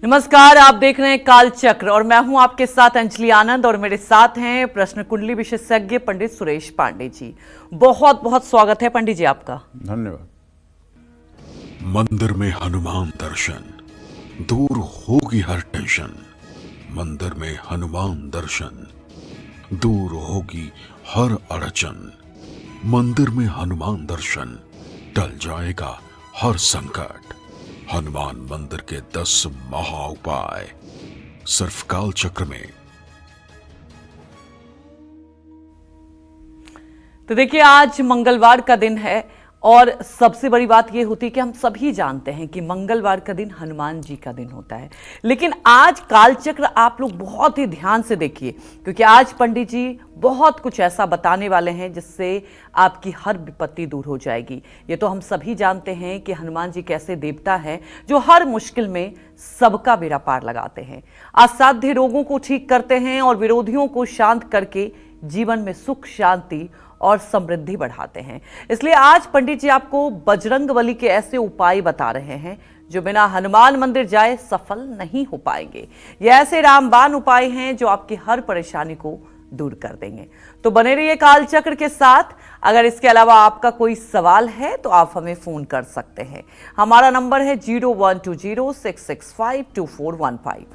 नमस्कार, आप देख रहे हैं काल चक्र और मैं हूं आपके साथ अंजलि आनंद और मेरे साथ हैं प्रश्न कुंडली विशेषज्ञ पंडित सुरेश पांडे जी। बहुत बहुत स्वागत है पंडित जी आपका। धन्यवाद। मंदिर में हनुमान दर्शन, दूर होगी हर टेंशन। मंदिर में हनुमान दर्शन, दूर होगी हर अड़चन। मंदिर में हनुमान दर्शन, टल जाएगा हर संकट। हनुमान मंदिर के 10 महा उपाय सिर्फ काल चक्र में। तो देखिए, आज मंगलवार का दिन है और सबसे बड़ी बात यह होती है कि हम सभी जानते हैं कि मंगलवार का दिन हनुमान जी का दिन होता है। लेकिन आज कालचक्र आप लोग बहुत ही ध्यान से देखिए, क्योंकि आज पंडित जी बहुत कुछ ऐसा बताने वाले हैं जिससे आपकी हर विपत्ति दूर हो जाएगी। ये तो हम सभी जानते हैं कि हनुमान जी कैसे देवता हैं जो हर मुश्किल में सबका बेड़ा पार लगाते हैं, असाध्य रोगों को ठीक करते हैं और विरोधियों को शांत करके जीवन में सुख, शांति और समृद्धि बढ़ाते हैं। इसलिए आज पंडित जी आपको बजरंगबली के ऐसे उपाय बता रहे हैं जो बिना हनुमान मंदिर जाए सफल नहीं हो पाएंगे। ये ऐसे रामबाण उपाय हैं जो आपकी हर परेशानी को दूर कर देंगे। तो बने रहिए कालचक्र के साथ। अगर इसके अलावा आपका कोई सवाल है तो आप हमें फोन कर सकते हैं। हमारा नंबर है 0120665241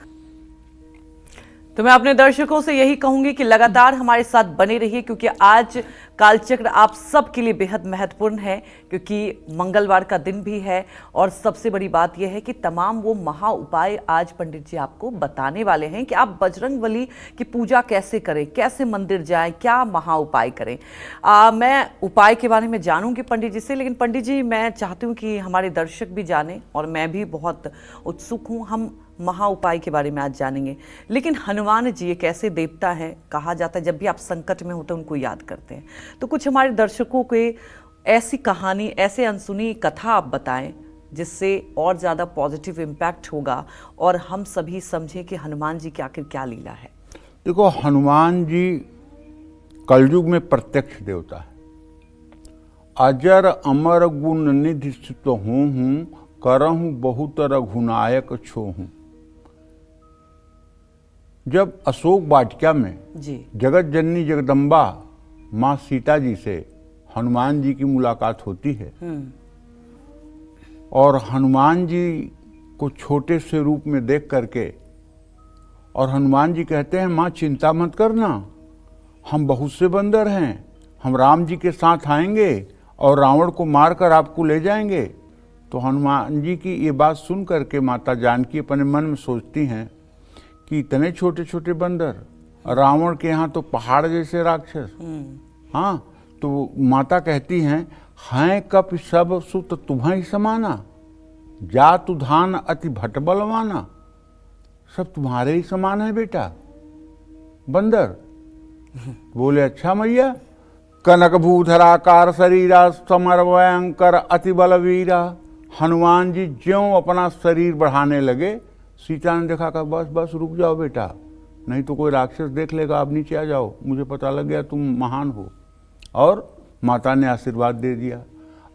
तो मैं अपने दर्शकों से यही कहूंगी कि लगातार हमारे साथ बने रहिए, क्योंकि आज कालचक्र आप सबके लिए बेहद महत्वपूर्ण है, क्योंकि मंगलवार का दिन भी है। और सबसे बड़ी बात यह है कि तमाम वो महा उपाय आज पंडित जी आपको बताने वाले हैं कि आप बजरंगबली की पूजा कैसे करें, कैसे मंदिर जाएं, क्या महा उपाय करें। मैं उपाय के बारे में जानूंगी पंडित जी से, लेकिन पंडित जी मैं चाहती हूँ कि हमारे दर्शक भी जाने और मैं भी बहुत उत्सुक हूँ। हम महा उपाय के बारे में आज जानेंगे, लेकिन हनुमान जी एक ऐसे देवता है, कहा जाता है जब भी आप संकट में होते हैं उनको याद करते हैं। तो कुछ हमारे दर्शकों को ऐसी कहानी, ऐसे अनसुनी कथा आप बताएं जिससे और ज़्यादा पॉजिटिव इम्पैक्ट होगा और हम सभी समझें कि हनुमान जी की आखिर क्या लीला है। देखो, हनुमान जी कलयुग में प्रत्यक्ष देवता है। अजर अमर गुण निधि सुत हूँ, करहूँ बहुत रघुनायक छोहूँ। जब अशोक वाटिका में जगत जननी जगदम्बा माँ सीता जी से हनुमान जी की मुलाकात होती है और हनुमान जी को छोटे से रूप में देख करके और हनुमान जी कहते हैं, माँ चिंता मत करना, हम बहुत से बंदर हैं, हम राम जी के साथ आएंगे और रावण को मारकर आपको ले जाएंगे। तो हनुमान जी की ये बात सुन करके माता जानकी अपने मन में सोचती हैं कि इतने छोटे छोटे बंदर, रावण के यहाँ तो पहाड़ जैसे राक्षस। हाँ, तो माता कहती हैं कप सब सुत तुम्हें समाना, जातु धान अति भट बलवाना। सब तुम्हारे ही समान है बेटा बंदर। बोले अच्छा मैया। कनक भूधराकार शरीरा, समर भयंकर अति बलवीरा। हनुमान जी ज्यों अपना शरीर बढ़ाने लगे, सीता ने देखा कि बस बस रुक जाओ बेटा, नहीं तो कोई राक्षस देख लेगा, आप नीचे आ जाओ, मुझे पता लग गया तुम महान हो। और माता ने आशीर्वाद दे दिया।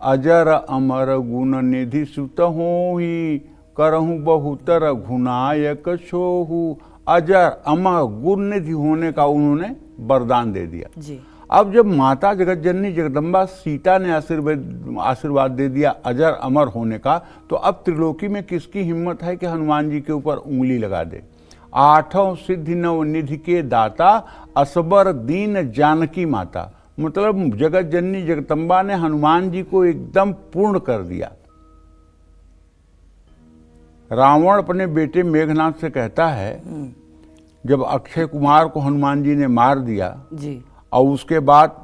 अजर अमर गुण निधि सुत होहि, करहूँ बहुत रघुनायक छोहु। अजर अमर गुण निधि होने का उन्होंने वरदान दे दिया जी। अब जब माता जगत जननी जगदम्बा सीता ने आशीर्वाद दे दिया अजर अमर होने का, तो अब त्रिलोकी में किसकी हिम्मत है कि हनुमान जी के ऊपर उंगली लगा दे। आठों सिद्धि नव निधि के दाता, असबर दीन जानकी माता। मतलब जगत जननी जगदम्बा ने हनुमान जी को एकदम पूर्ण कर दिया। रावण अपने बेटे मेघनाथ से कहता है, जब अक्षय कुमार को हनुमान जी ने मार दिया जी, और उसके बाद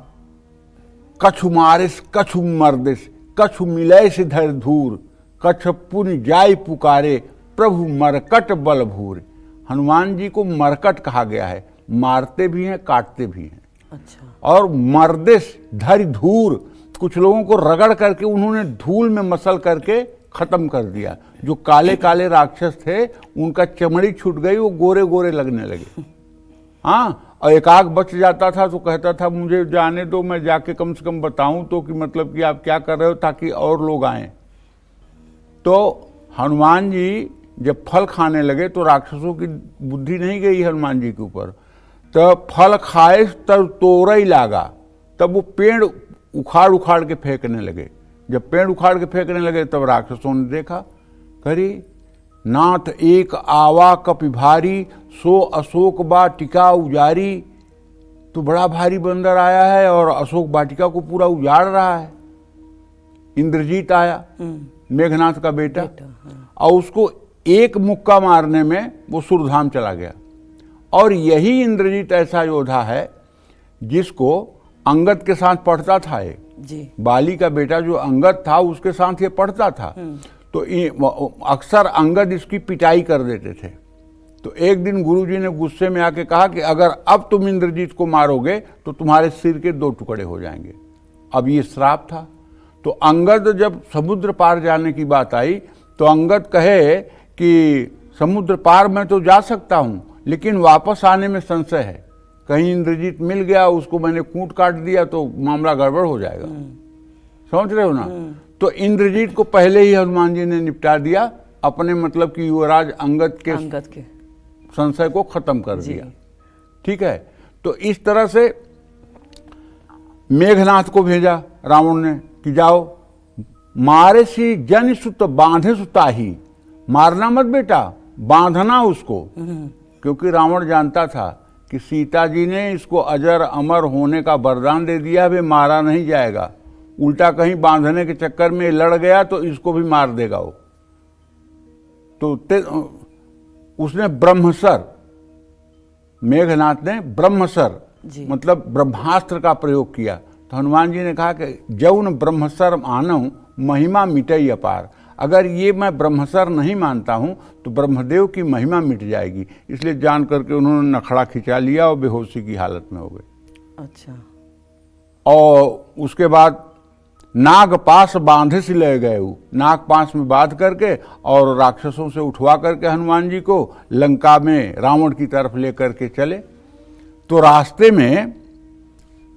कछु मारिस कछु मर्दिस, कछु मिलय से धर धूर, कछ पुन जाय पुकारे, प्रभु मरकट बल भूर। हनुमान जी को मरकट कहा गया है, मारते भी हैं काटते भी हैं। अच्छा। और मर्दिस धर धूर, कुछ लोगों को रगड़ करके उन्होंने धूल में मसल करके खत्म कर दिया। जो काले काले राक्षस थे उनका चमड़ी छूट गई, वो गोरे गोरे लगने लगे। हाँ, और एक आग बच जाता था तो कहता था मुझे जाने दो, मैं जाके कम से कम बताऊं तो कि मतलब कि आप क्या कर रहे हो, ताकि और लोग आएं। तो हनुमान जी जब फल खाने लगे तो राक्षसों की बुद्धि नहीं गई हनुमान जी के ऊपर, तब फल खाए तब तोरई लागा, तब वो पेड़ उखाड़ उखाड़ के फेंकने लगे। जब पेड़ उखाड़ के फेंकने लगे तब राक्षसों ने देखा, करी नाथ एक आवा कपि भारी, सो अशोक वाटिका उजारी। तो बड़ा भारी बंदर आया है और अशोक वाटिका को पूरा उजाड़ रहा है। इंद्रजीत आया, मेघनाथ का बेटा, और उसको एक मुक्का मारने में वो सुरधाम चला गया। और यही इंद्रजीत ऐसा योद्धा है जिसको अंगद के साथ पढ़ता था, एक जी बाली का बेटा जो अंगद था उसके साथ ये पढ़ता था। तो अक्सर अंगद इसकी पिटाई कर देते थे। तो एक दिन गुरुजी ने गुस्से में आके कहा कि अगर अब तुम इंद्रजीत को मारोगे तो तुम्हारे सिर के 2 टुकड़े हो जाएंगे। अब ये श्राप था। तो अंगद जब समुद्र पार जाने की बात आई तो अंगद कहे कि समुद्र पार मैं तो जा सकता हूं, लेकिन वापस आने में संशय है। कहीं इंद्रजीत मिल गया, उसको मैंने कूट काट दिया तो मामला गड़बड़ हो जाएगा। समझ रहे हो ना? तो इंद्रजीत को पहले ही हनुमान जी ने निपटा दिया, अपने मतलब कि युवराज अंगद के संशय को खत्म कर दिया। ठीक है। तो इस तरह से मेघनाथ को भेजा रावण ने कि जाओ मारे सी जन सुत बांधे सुताही, मारना मत बेटा, बांधना उसको। क्योंकि रावण जानता था कि सीता जी ने इसको अजर अमर होने का वरदान दे दिया, वे मारा नहीं जाएगा। उल्टा कहीं बांधने के चक्कर में लड़ गया तो इसको भी मार देगा वो। तो उसने ब्रह्मसर, मेघनाथ ने ब्रह्मसर मतलब ब्रह्मास्त्र का प्रयोग किया। तो हनुमान जी ने कहा कि जौन ब्रह्मसर मानव महिमा मिटई अपार। अगर ये मैं ब्रह्मसर नहीं मानता हूं तो ब्रह्मदेव की महिमा मिट जाएगी। इसलिए जान करके उन्होंने नखड़ा खिंचा लिया और बेहोशी की हालत में हो गए। अच्छा। और उसके बाद नाग पास बांधे से ले गए, वो नाग पास में बांध करके और राक्षसों से उठवा करके हनुमान जी को लंका में रावण की तरफ लेकर के चले। तो रास्ते में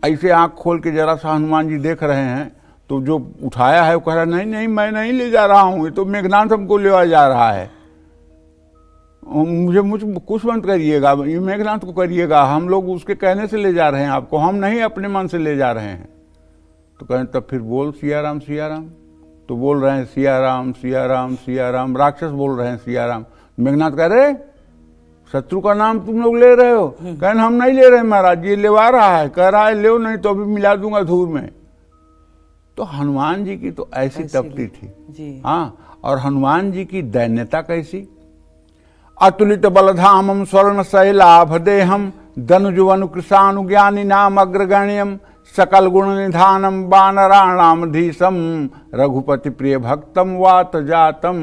ऐसे आंख खोल के जरा सा हनुमान जी देख रहे हैं, तो जो उठाया है वो कह रहा नहीं नहीं मैं नहीं ले जा रहा हूं, ये तो मेघनाथ हमको ले जा रहा है, मुझे कुछ मत करिएगा, ये मेघनाथ को करिएगा, हम लोग उसके कहने से ले जा रहे हैं आपको, हम नहीं अपने मन से ले जा रहे हैं। तो कहें तब फिर बोल सिया राम सिया राम। तो बोल रहे हैं सिया राम सिया राम सिया राम, राक्षस बोल रहे हैं सिया राम। मेघनाथ कह रहे शत्रु का नाम तुम लोग ले रहे हो? कहने हम नहीं ले रहे महाराज, ये लेवा रहा है, कह रहा है ले नहीं तो अभी मिला दूंगा धूर में। तो हनुमान जी की तो ऐसी तपती थी। हाँ, और हनुमान जी की दैन्यता कैसी। अतुलित बलधामम स्वर्ण शैलाभ देहम धनुजुवन कृषानुज्ञानी नाम अग्रगण्यम सकल गुण निधानम वानराणाम धीशम रघुपति प्रिय भक्तम वात जातम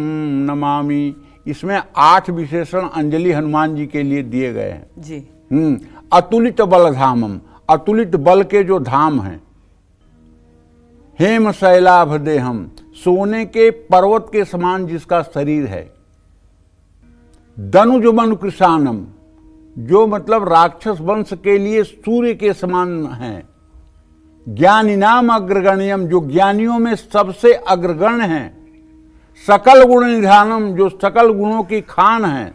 नमामि। इसमें 8 विशेषण अंजलि हनुमान जी के लिए दिए गए हैं जी। अतुलित बलधामम, अतुलित बल के जो धाम हैं। हेम शैलाभ देहम, सोने के पर्वत के समान जिसका शरीर है। धनुजुमन कृषानम, जो मतलब राक्षस वंश के लिए सूर्य के समान है। ज्ञानी नाम अग्रगण्यम, जो ज्ञानियों में सबसे अग्रगण्य है। सकल गुण निधानम, जो सकल गुणों की खान है।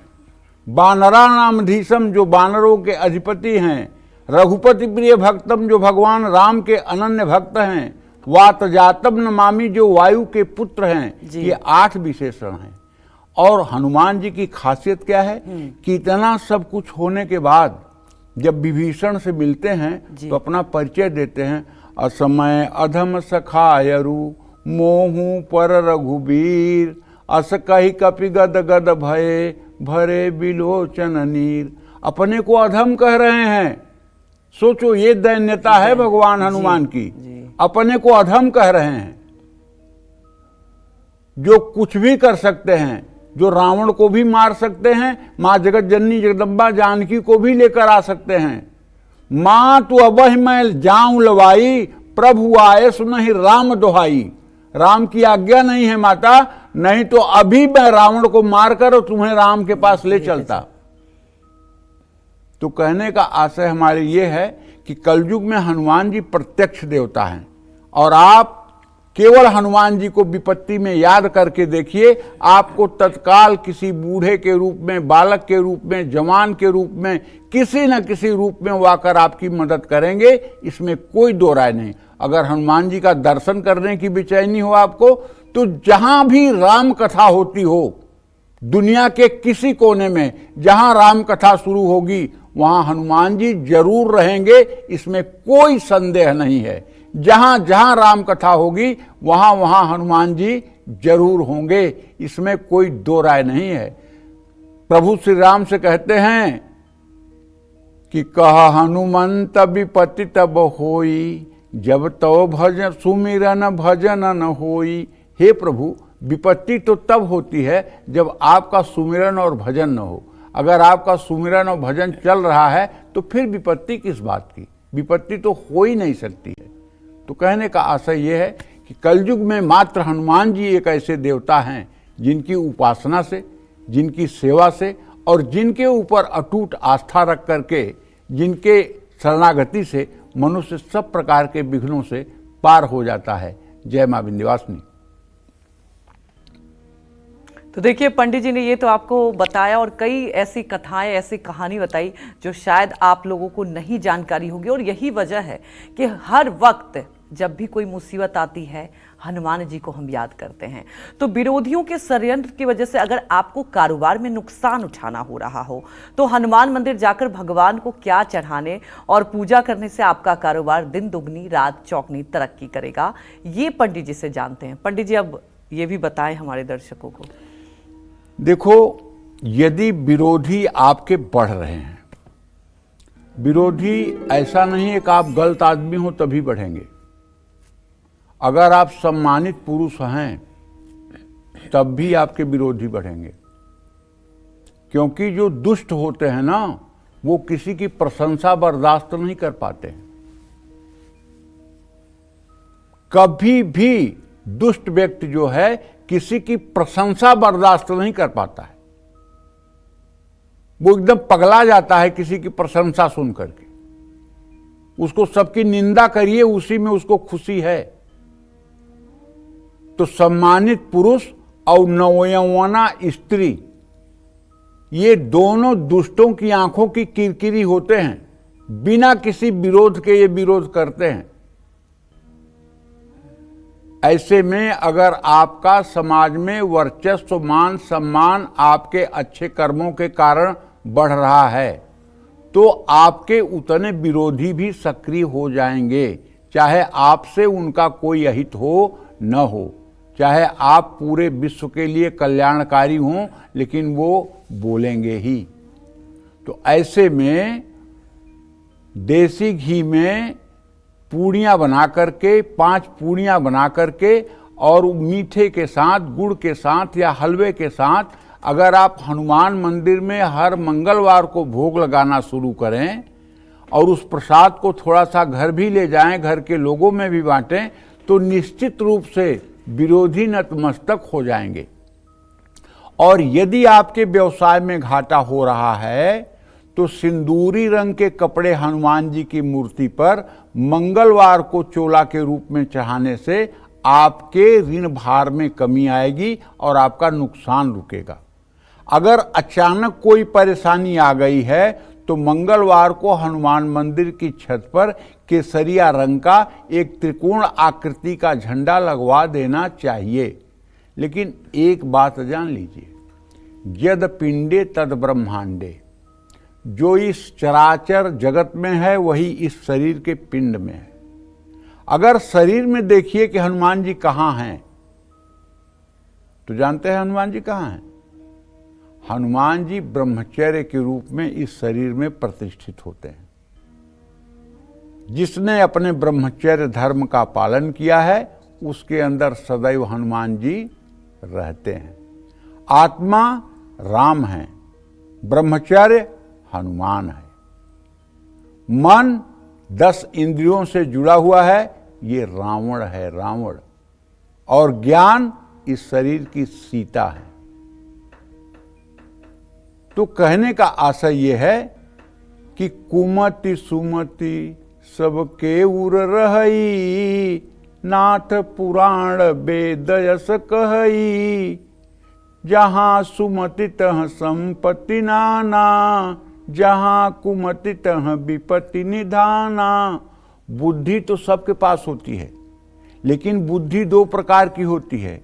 बानरा नाम धीशम, जो बानरों के अधिपति हैं। रघुपति प्रिय भक्तम, जो भगवान राम के अनन्य भक्त हैं। वात जातम नमामि, जो वायु के पुत्र हैं। ये 8 विशेषण हैं। और हनुमान जी की खासियत क्या है कि इतना सब कुछ होने के बाद जब विभीषण से मिलते हैं तो अपना परिचय देते हैं। असमय अधम सखायरु मोहू पर रघुबीर, अस कही कपि गद गद भये भरे बिलोचन नीर। अपने को अधम कह रहे हैं। सोचो, ये दैन्यता है भगवान हनुमान की। अपने को अधम कह रहे हैं, जो कुछ भी कर सकते हैं, जो रावण को भी मार सकते हैं, मां जगत जननी जगदम्बा जानकी को भी लेकर आ सकते हैं। मां तू अबहि मैं जाऊं लवाई, प्रभु आए सुनहि राम दोहाई। राम की आज्ञा नहीं है माता, नहीं तो अभी मैं रावण को मारकर और तुम्हें राम के पास ले चलता। तो कहने का आशय हमारे ये है कि कलयुग में हनुमान जी प्रत्यक्ष देवता हैं और आप केवल हनुमान जी को विपत्ति में याद करके देखिए, आपको तत्काल किसी बूढ़े के रूप में, बालक के रूप में, जवान के रूप में, किसी न किसी रूप में वो आकर आपकी मदद करेंगे, इसमें कोई दो राय नहीं। अगर हनुमान जी का दर्शन करने की बेचैनी हो आपको, तो जहां भी राम कथा होती हो, दुनिया के किसी कोने में जहां राम कथा शुरू होगी, वहां हनुमान जी जरूर रहेंगे, इसमें कोई संदेह नहीं है। जहां जहां राम कथा होगी, वहां वहां हनुमान जी जरूर होंगे, इसमें कोई दो राय नहीं है। प्रभु श्री राम से कहते हैं कि कहा हनुमंत विपत्ति तब होई, जब तो भजन सुमिरन भजन न होई। हे प्रभु, विपत्ति तो तब होती है जब आपका सुमिरन और भजन न हो। अगर आपका सुमिरन और भजन चल रहा है तो फिर विपत्ति किस बात की? विपत्ति तो हो ही नहीं सकती है। तो कहने का आशय यह है कि कलयुग में मात्र हनुमान जी एक ऐसे देवता हैं जिनकी उपासना से, जिनकी सेवा से और जिनके ऊपर अटूट आस्था रख करके, जिनके शरणागति से मनुष्य सब प्रकार के विघ्नों से पार हो जाता है। जय मां विंध्यवासिनी। तो देखिए, पंडित जी ने ये तो आपको बताया और कई ऐसी कथाएं, ऐसी कहानी बताई जो शायद आप लोगों को नहीं जानकारी होगी। और यही वजह है कि हर वक्त जब भी कोई मुसीबत आती है, हनुमान जी को हम याद करते हैं। तो विरोधियों के षड्यंत्र की वजह से अगर आपको कारोबार में नुकसान उठाना हो रहा हो, तो हनुमान मंदिर जाकर भगवान को क्या चढ़ाने और पूजा करने से आपका कारोबार दिन दुगनी रात चौगनी तरक्की करेगा, ये पंडित जी से जानते हैं। पंडित जी, अब ये भी बताएं हमारे दर्शकों को। देखो, यदि विरोधी आपके बढ़ रहे हैं, विरोधी ऐसा नहीं है कि आप गलत आदमी हो तभी बढ़ेंगे। अगर आप सम्मानित पुरुष हैं तब भी आपके विरोधी बढ़ेंगे, क्योंकि जो दुष्ट होते हैं ना, वो किसी की प्रशंसा बर्दाश्त नहीं कर पाते हैं। कभी भी दुष्ट व्यक्ति जो है किसी की प्रशंसा बर्दाश्त नहीं कर पाता है। वो एकदम पगला जाता है किसी की प्रशंसा सुन करके। उसको सबकी निंदा करिए, उसी में उसको खुशी है। तो सम्मानित पुरुष और नवयौवना स्त्री, ये दोनों दुष्टों की आंखों की किरकिरी होते हैं। बिना किसी विरोध के ये विरोध करते हैं। ऐसे में अगर आपका समाज में वर्चस्व, मान सम्मान आपके अच्छे कर्मों के कारण बढ़ रहा है, तो आपके उतने विरोधी भी सक्रिय हो जाएंगे, चाहे आपसे उनका कोई अहित हो न हो, चाहे आप पूरे विश्व के लिए कल्याणकारी हों, लेकिन वो बोलेंगे ही। तो ऐसे में देसी घी में पूड़ियाँ बना करके, 5 पूड़ियाँ बना करके और मीठे के साथ, गुड़ के साथ या हलवे के साथ अगर आप हनुमान मंदिर में हर मंगलवार को भोग लगाना शुरू करें और उस प्रसाद को थोड़ा सा घर भी ले जाएं, घर के लोगों में भी बांटें, तो निश्चित रूप से विरोधी नतमस्तक हो जाएंगे। और यदि आपके व्यवसाय में घाटा हो रहा है, तो सिंदूरी रंग के कपड़े हनुमान जी की मूर्ति पर मंगलवार को चोला के रूप में चढ़ाने से आपके ऋण भार में कमी आएगी और आपका नुकसान रुकेगा। अगर अचानक कोई परेशानी आ गई है, तो मंगलवार को हनुमान मंदिर की छत पर केसरिया रंग का एक त्रिकोण आकृति का झंडा लगवा देना चाहिए। लेकिन एक बात जान लीजिए, यद पिंडे तद ब्रह्मांडे, जो इस चराचर जगत में है वही इस शरीर के पिंड में है। अगर शरीर में देखिए कि हनुमान जी कहाँ हैं, तो जानते हैं हनुमान जी कहाँ हैं? हनुमान जी ब्रह्मचर्य के रूप में इस शरीर में प्रतिष्ठित होते हैं। जिसने अपने ब्रह्मचर्य धर्म का पालन किया है, उसके अंदर सदैव हनुमान जी रहते हैं। आत्मा राम है, ब्रह्मचर्य हनुमान है। मन 10 इंद्रियों से जुड़ा हुआ है, ये रावण है, रावण। और ज्ञान इस शरीर की सीता है। तो कहने का आशय यह है कि कुमति सुमति सबके उर रही, नाथ पुराण वेद यस कहई, जहाँ सुमति तह संपत्ति नाना, जहाँ कुमति तह विपत्ति निधाना। बुद्धि तो सबके पास होती है, लेकिन बुद्धि दो प्रकार की होती है,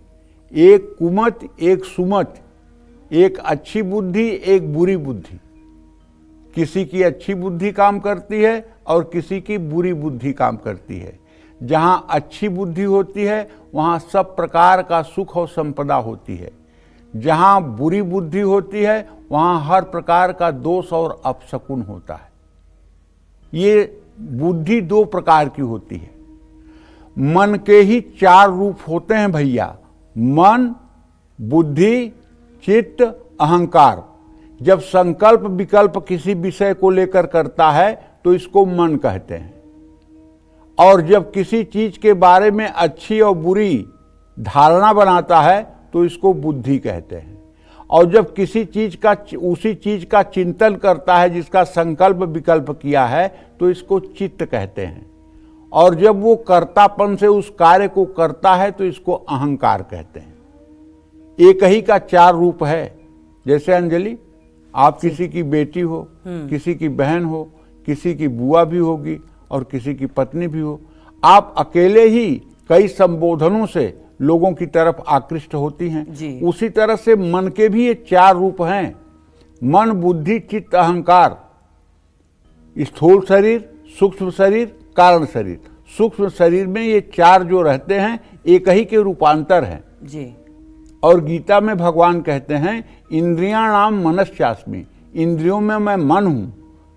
एक कुमत एक सुमत, एक अच्छी बुद्धि एक बुरी बुद्धि। किसी की अच्छी बुद्धि काम करती है और किसी की बुरी बुद्धि काम करती है। जहाँ अच्छी बुद्धि होती है वहाँ सब प्रकार का सुख और संपदा होती है, जहाँ बुरी बुद्धि होती है वहाँ हर प्रकार का दोष और अपशकुन होता है। ये बुद्धि दो प्रकार की होती है। मन के ही चार रूप होते हैं भैया, मन, बुद्धि, चित्त, अहंकार। जब संकल्प विकल्प किसी विषय को लेकर करता है तो इसको मन कहते हैं, और जब किसी चीज के बारे में अच्छी और बुरी धारणा बनाता है तो इसको बुद्धि कहते हैं। और जब किसी चीज का उसी चीज का चिंतन करता है जिसका संकल्प विकल्प किया है तो इसको चित्त कहते हैं। और जब वो कर्तापन से उस कार्य को करता है तो इसको अहंकार कहते हैं। एक ही का चार रूप है। जैसे अंजलि, आप किसी की बेटी हो, किसी की बहन हो, किसी की बुआ भी होगी और किसी की पत्नी भी हो। आप अकेले ही कई संबोधनों से लोगों की तरफ आकृष्ट होती हैं। उसी तरह से मन के भी ये चार रूप हैं, मन, बुद्धि, चित्त, अहंकार। स्थूल शरीर, सूक्ष्म शरीर, कारण शरीर। सूक्ष्म शरीर में ये चार जो रहते हैं एक ही के रूपांतर हैं जी। और गीता में भगवान कहते हैं इंद्रियाणाम मनश्चास्मि, इंद्रियों में मैं मन हूं।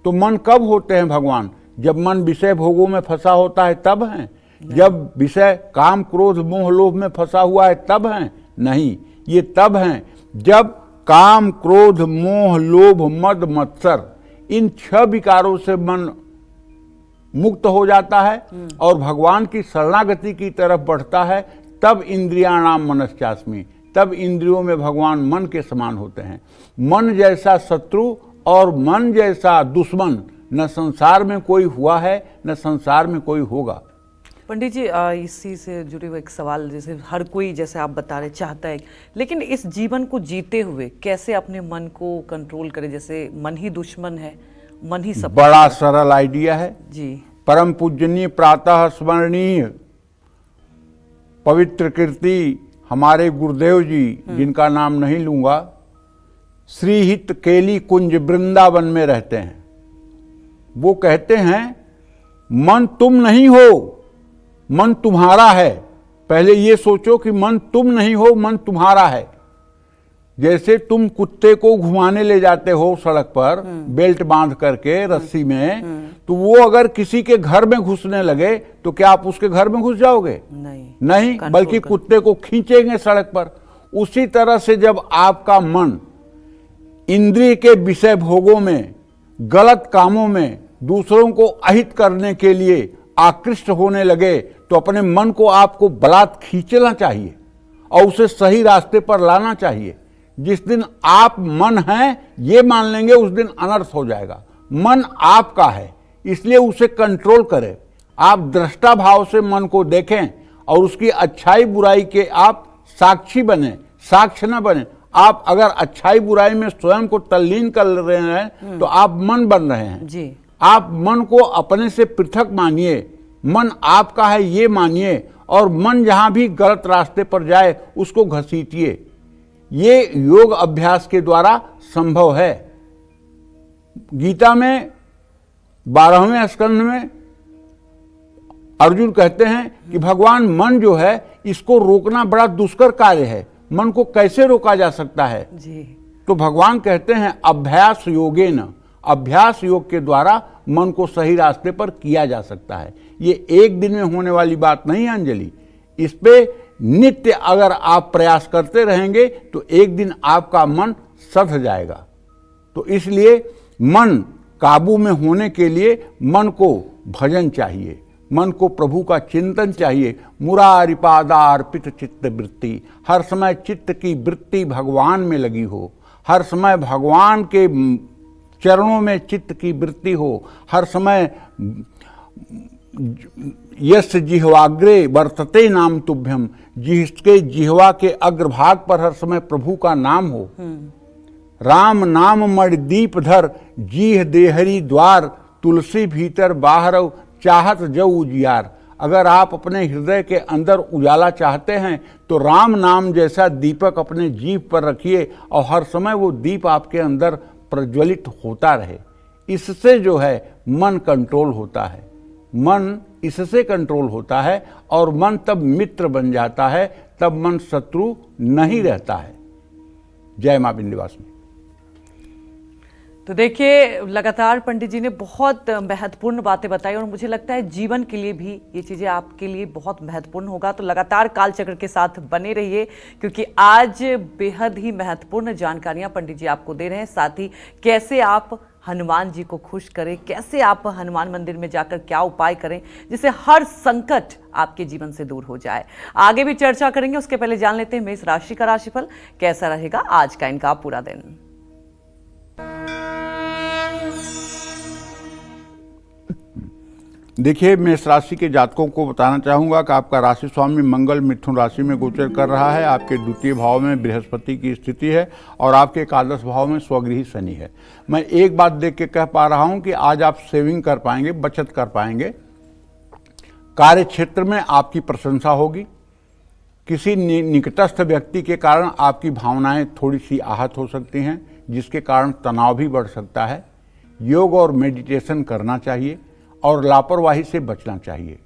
तो मन कब होते हैं भगवान? जब मन विषय भोगों में फंसा होता है तब हैं। जब विषय काम क्रोध मोह लोभ में फंसा हुआ है तब हैं? नहीं, ये तब हैं जब काम क्रोध मोह लोभ मद मत्सर इन 6 विकारों से मन मुक्त हो जाता है और भगवान की शरणागति की तरफ बढ़ता है। तब इंद्रियाणाम मनश्चास्मि, तब इंद्रियों में भगवान मन के समान होते हैं। मन जैसा शत्रु और मन जैसा दुश्मन न संसार में कोई हुआ है न संसार में कोई होगा। पंडित जी, इसी से जुड़े हुए एक सवाल, जैसे हर कोई, जैसे आप बता रहे, चाहता है, लेकिन इस जीवन को जीते हुए कैसे अपने मन को कंट्रोल करें? जैसे मन ही दुश्मन है, मन ही सब। बड़ा सरल आइडिया है जी। परम पूजनीय प्रातः स्मरणीय पवित्र कीर्ति हमारे गुरुदेव जी, जिनका नाम नहीं लूंगा, श्रीहित केली कुंज वृंदावन में रहते हैं। वो कहते हैं मन तुम नहीं हो, मन तुम्हारा है। पहले ये सोचो कि मन तुम नहीं हो, मन तुम्हारा है। जैसे तुम कुत्ते को घुमाने ले जाते हो सड़क पर बेल्ट बांध करके रस्सी में, तो वो अगर किसी के घर में घुसने लगे तो क्या आप उसके घर में घुस जाओगे? नहीं, बल्कि कुत्ते को खींचेंगे सड़क पर। उसी तरह से जब आपका मन इंद्रिय के विषय भोगों में, गलत कामों में, दूसरों को अहित करने के लिए आकृष्ट होने लगे तो अपने मन को आपको बलात् खींचना चाहिए और उसे सही रास्ते पर लाना चाहिए। जिस दिन आप मन हैं ये मान लेंगे उस दिन अनर्थ हो जाएगा। मन आपका है, इसलिए उसे कंट्रोल करें। आप दृष्टा भाव से मन को देखें और उसकी अच्छाई बुराई के आप साक्षी बने, साक्ष्य न बने। आप अगर अच्छाई बुराई में स्वयं को तल्लीन कर रहे हैं तो आप मन बन रहे हैं जी। आप मन को अपने से पृथक मानिए, मन आपका है ये मानिए, और मन जहां भी गलत रास्ते पर जाए उसको घसीटिए। ये योग अभ्यास के द्वारा संभव है। गीता में 12वें स्कंध में अर्जुन कहते हैं कि भगवान मन जो है इसको रोकना बड़ा दुष्कर कार्य है, मन को कैसे रोका जा सकता है जी। तो भगवान कहते हैं अभ्यास योगेन, अभ्यास योग के द्वारा मन को सही रास्ते पर किया जा सकता है। ये एक दिन में होने वाली बात नहीं है अंजलि। इस पे नित्य अगर आप प्रयास करते रहेंगे तो एक दिन आपका मन सध जाएगा। तो इसलिए मन काबू में होने के लिए मन को भजन चाहिए, मन को प्रभु का चिंतन चाहिए। मुरारिपादार्पित चित्त वृत्ति, हर समय चित्त की वृत्ति भगवान में लगी हो, हर समय भगवान के चरणों में चित्त की वृत्ति हो, हर समय यस जिह्वाग्रे वर्तते नाम तुभ्यम, जिसके जिह्वा के अग्रभाग पर हर समय प्रभु का नाम हो। राम नाम मणिदीप धर, जीह देहरी द्वार, तुलसी भीतर बाहर चाहत जो उजियार। अगर आप अपने हृदय के अंदर उजाला चाहते हैं तो राम नाम जैसा दीपक अपने जीभ पर रखिए और हर समय वो दीप आपके अंदर प्रज्वलित होता रहे। इससे जो है मन कंट्रोल होता है, मन इससे कंट्रोल होता है और मन तब मित्र बन जाता है, तब मन शत्रु नहीं रहता है। जय मां विंध्यवासिनी। तो देखिए, लगातार पंडित जी ने बहुत महत्वपूर्ण बातें बताई और मुझे लगता है जीवन के लिए भी ये चीज़ें आपके लिए बहुत महत्वपूर्ण होगा। तो लगातार कालचक्र के साथ बने रहिए, क्योंकि आज बेहद ही महत्वपूर्ण जानकारियां पंडित जी आपको दे रहे हैं। साथ ही कैसे आप हनुमान जी को खुश करें, कैसे आप हनुमान मंदिर में जाकर क्या उपाय करें जिससे हर संकट आपके जीवन से दूर हो जाए। आगे भी चर्चा करेंगे, उसके पहले जान लेते हैं मेष राशि का राशिफल कैसा रहेगा आज का इनका पूरा दिन। देखिए, मेष राशि के जातकों को बताना चाहूंगा कि आपका राशि स्वामी मंगल मिथुन राशि में गोचर कर रहा है। आपके द्वितीय भाव में बृहस्पति की स्थिति है और आपके एकादश भाव में स्वगृही शनि है। मैं एक बात देख के कह पा रहा हूं कि आज आप सेविंग कर पाएंगे, बचत कर पाएंगे। कार्य क्षेत्र में आपकी प्रशंसा होगी। किसी निकटस्थ व्यक्ति के कारण आपकी भावनाएं थोड़ी सी आहत हो सकती हैं, जिसके कारण तनाव भी बढ़ सकता है। योग और मेडिटेशन करना चाहिए और लापरवाही से बचना चाहिए।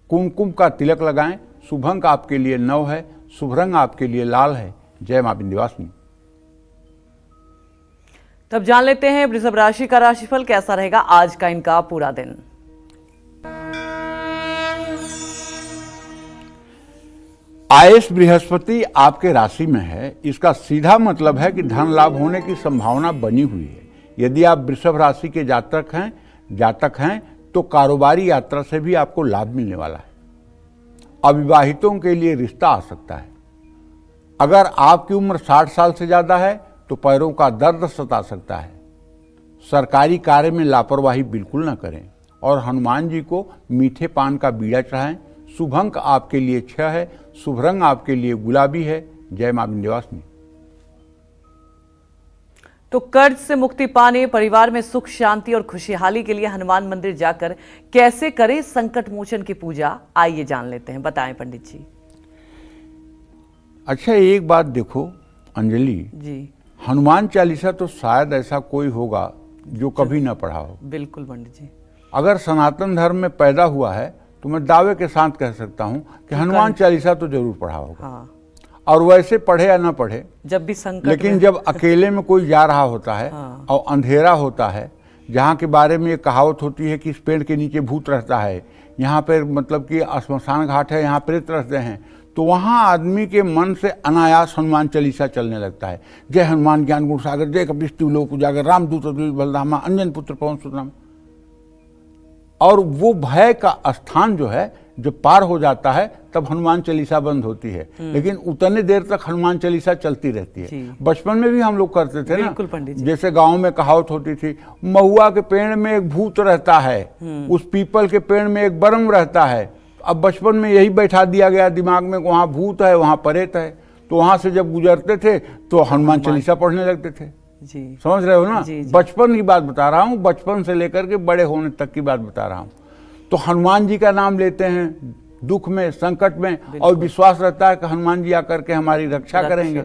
कुमकुम का तिलक लगाएं। शुभ अंक आपके लिए 9 है, शुभ रंग आपके लिए लाल है। जय मां विंध्यवासिनी। तब जान लेते हैं वृषभ राशि का राशिफल कैसा रहेगा आज का इनका पूरा दिन। आयेश बृहस्पति आपके राशि में है, इसका सीधा मतलब है कि धन लाभ होने की संभावना बनी हुई है। यदि आप वृषभ राशि के जातक हैं तो कारोबारी यात्रा से भी आपको लाभ मिलने वाला है। अविवाहितों के लिए रिश्ता आ सकता है। अगर आपकी उम्र 60 साल से ज्यादा है तो पैरों का दर्द सता सकता है। सरकारी कार्य में लापरवाही बिल्कुल न करें और हनुमान जी को मीठे पान का बीड़ा चढ़ाएं। शुभ अंक आपके लिए 6 है, शुभ रंग आपके लिए गुलाबी है। जय मां विंध्यवासिनी। तो कर्ज से मुक्ति पाने, परिवार में सुख शांति और खुशहाली के लिए हनुमान मंदिर जाकर कैसे करें संकट मोचन की पूजा, आइए जान लेते हैं। बताएं पंडित जी। अच्छा, एक बात देखो अंजलि जी, हनुमान चालीसा तो शायद ऐसा कोई होगा जो कभी ना पढ़ा हो। बिल्कुल पंडित जी। अगर सनातन धर्म में पैदा हुआ है तो मैं दावे के साथ कह सकता हूं कि हनुमान चालीसा तो जरूर पढ़ा होगा। हाँ। और वैसे पढ़े या ना पढ़े, जब भी संकट लेकिन जब अकेले में कोई जा रहा होता है और अंधेरा होता है, जहाँ के बारे में एक कहावत होती है कि इस पेड़ के नीचे भूत रहता है, यहाँ पर मतलब कि श्मशान घाट है, यहाँ प्रेत रहते हैं, तो वहाँ आदमी के मन से अनायास हनुमान चालीसा चलने लगता है। जय हनुमान ज्ञान गुण सागर, जय कपीस लोक उजागर, रामदूत बलधामा, अंजन पुत्र पवन सुतनामा। और वो भय का स्थान जो है जब पार हो जाता है तब हनुमान चालीसा बंद होती है, लेकिन उतने देर तक हनुमान चालीसा चलती रहती है। बचपन में भी हम लोग करते थे ना, जैसे गांव में कहावत होती थी, महुआ के पेड़ में एक भूत रहता है, उस पीपल के पेड़ में एक बरम रहता है। अब बचपन में यही बैठा दिया गया दिमाग में, वहां भूत है, वहां प्रेत है, तो वहां से जब गुजरते थे तो हनुमान चालीसा पढ़ने लगते थे। जी, समझ रहे हो ना? बचपन की बात बता रहा हूँ, बचपन से लेकर के बड़े होने तक की बात बता रहा हूँ। तो हनुमान जी का नाम लेते हैं दुख में, संकट में, और विश्वास रहता है कि हनुमान जी आकर के हमारी रक्षा करेंगे।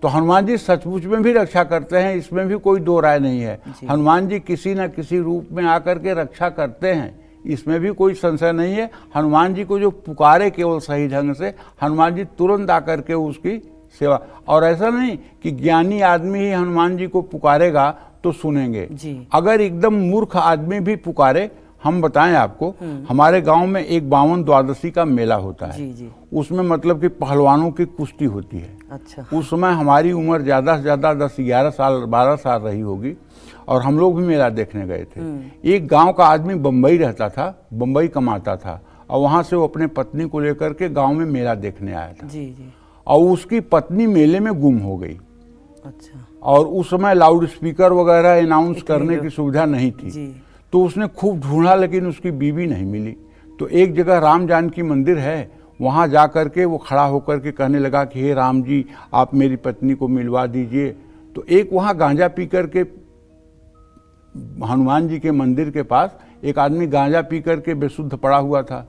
तो हनुमान जी सचमुच में भी रक्षा करते हैं, इसमें भी कोई दो राय नहीं है। हनुमान जी किसी न किसी रूप में आकर के रक्षा करते हैं, इसमें भी कोई संशय नहीं है। हनुमान जी को जो पुकारे केवल सही ढंग से, हनुमान जी तुरंत आकर के उसकी सेवा। और ऐसा नहीं कि ज्ञानी आदमी ही हनुमान जी को पुकारेगा तो सुनेंगे। अगर एकदम मूर्ख आदमी भी पुकारे, हम बताएं आपको, हमारे गांव में एक 52 द्वादशी का मेला होता है। उसमें मतलब कि पहलवानों की कुश्ती होती है। अच्छा। उस समय हमारी उम्र ज्यादा से ज्यादा 10-11 साल 12 साल रही होगी और हम लोग भी मेला देखने गए थे। एक गांव का आदमी बम्बई रहता था, बम्बई कमाता था, और वहां से वो अपने पत्नी को लेकर के गांव में मेला देखने आया था। और उसकी पत्नी मेले में गुम हो गई। अच्छा। और उस समय लाउड स्पीकर वगैरह अनाउंस करने की सुविधा नहीं थी, तो तो उसने खूब ढूंढा लेकिन उसकी बीवी नहीं मिली। तो एक जगह राम जानकी मंदिर है, वहाँ जा कर के वो खड़ा होकर के कहने लगा कि हे राम जी, आप मेरी पत्नी को मिलवा दीजिए। तो एक वहाँ गांजा पी कर के हनुमान जी के मंदिर के पास एक आदमी गांजा पी कर के बेसुद्ध पड़ा हुआ था।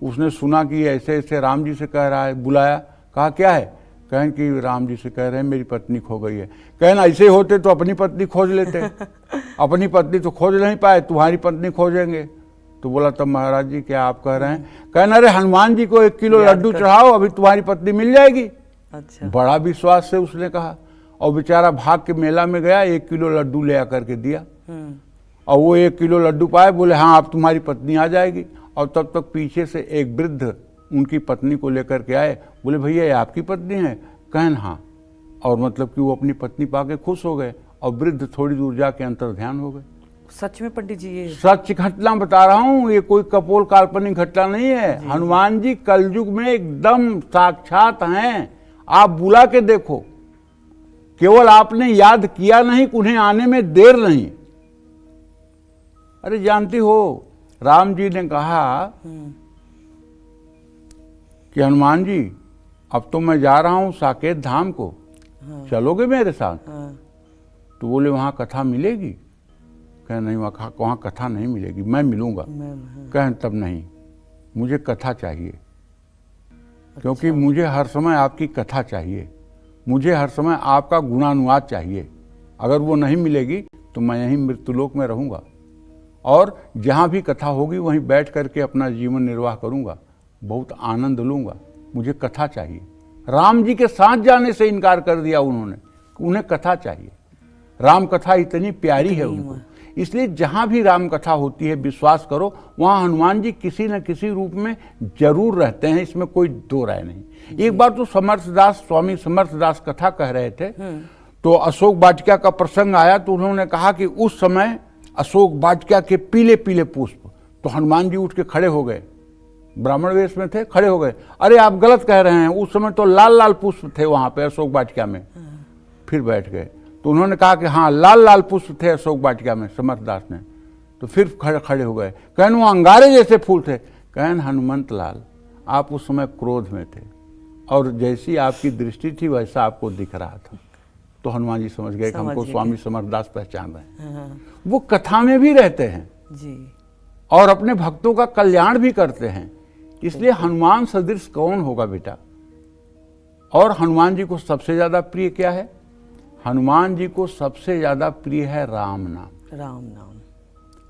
उसने सुना कि ऐसे ऐसे राम जी से कह रहा है, बुलाया, कहा क्या है? कहें कि राम जी से कह रहे हैं मेरी पत्नी खो गई है। कहना ऐसे होते तो अपनी पत्नी खोज लेते। अपनी पत्नी तो खोज नहीं पाए, तुम्हारी पत्नी खोजेंगे। तो बोला तब महाराज जी क्या आप कह रहे हैं? कहना अरे हनुमान जी को 1 किलो लड्डू चढ़ाओ, अभी तुम्हारी पत्नी मिल जाएगी। अच्छा। बड़ा विश्वास से उसने कहा, और बेचारा भाग के मेला में गया, 1 किलो लड्डू ले आकर के दिया। और वो 1 किलो लड्डू पाए, बोले हाँ अब तुम्हारी पत्नी आ जाएगी। और तब तक पीछे से एक वृद्ध उनकी पत्नी को लेकर के आए, बोले भैया ये आपकी पत्नी है? कहन हाँ। और मतलब कि वो अपनी पत्नी पाके खुश हो गए, और वृद्ध थोड़ी दूर जाके अंतर ध्यान हो गए। सच में पंडित जी ये सच घटना बता रहा हूँ, ये कोई कपोल काल्पनिक घटना नहीं है। हनुमान जी कलयुग में एकदम साक्षात हैं। आप बुला के देखो, केवल आपने याद किया नहीं, उन्हें आने में देर नहीं। अरे जानती हो, राम जी ने कहा कि हनुमान जी अब तो मैं जा रहा हूं साकेत धाम को, चलोगे मेरे साथ? तो बोले वहां कथा मिलेगी? कहे नहीं, वहां कथा नहीं मिलेगी, मैं मिलूंगा। कहें तब नहीं, मुझे कथा चाहिए। क्योंकि मुझे हर समय आपकी कथा चाहिए, मुझे हर समय आपका गुणानुवाद चाहिए। अगर वो नहीं मिलेगी तो मैं यहीं मृत्युलोक में रहूंगा, और जहाँ भी कथा होगी वहीं बैठ करके अपना जीवन निर्वाह करूंगा, बहुत आनंद लूंगा। मुझे कथा चाहिए। राम जी के साथ जाने से इनकार कर दिया उन्होंने, उन्हें कथा चाहिए। राम कथा इतनी प्यारी है उनको, इसलिए जहाँ भी राम कथा होती है विश्वास करो वहाँ हनुमान जी किसी न किसी रूप में जरूर रहते हैं, इसमें कोई दो राय नहीं। एक बार तो समर्थदास, स्वामी समर्थदास कथा कह रहे थे, तो अशोक वाटिका का प्रसंग आया, तो उन्होंने कहा कि उस समय अशोक वाटिका के पीले पीले पुष्प, तो हनुमान जी उठ के खड़े हो गए, ब्राह्मण वेश में थे, खड़े हो गए, अरे आप गलत कह रहे हैं, उस समय तो लाल लाल पुष्प थे वहां पे अशोक वाटिका में। फिर बैठ गए, तो उन्होंने कहा कि हाँ लाल लाल पुष्प थे अशोक वाटिका में, समर्थदास ने। तो फिर खड़े हो गए, कहन वो अंगारे जैसे फूल थे। कहन हनुमंत लाल, आप उस समय क्रोध में थे, और जैसी आपकी दृष्टि थी वैसा आपको दिख रहा था। तो हनुमान जी समझ गए कि हमको स्वामी समर्थदास पहचान रहे हैं। वो कथा में भी रहते हैं जी, और अपने भक्तों का कल्याण भी करते हैं। इसलिए हनुमान सदृश कौन होगा बेटा। और हनुमान जी को सबसे ज्यादा प्रिय क्या है? हनुमान जी को सबसे ज्यादा प्रिय है राम नाम। राम नाम,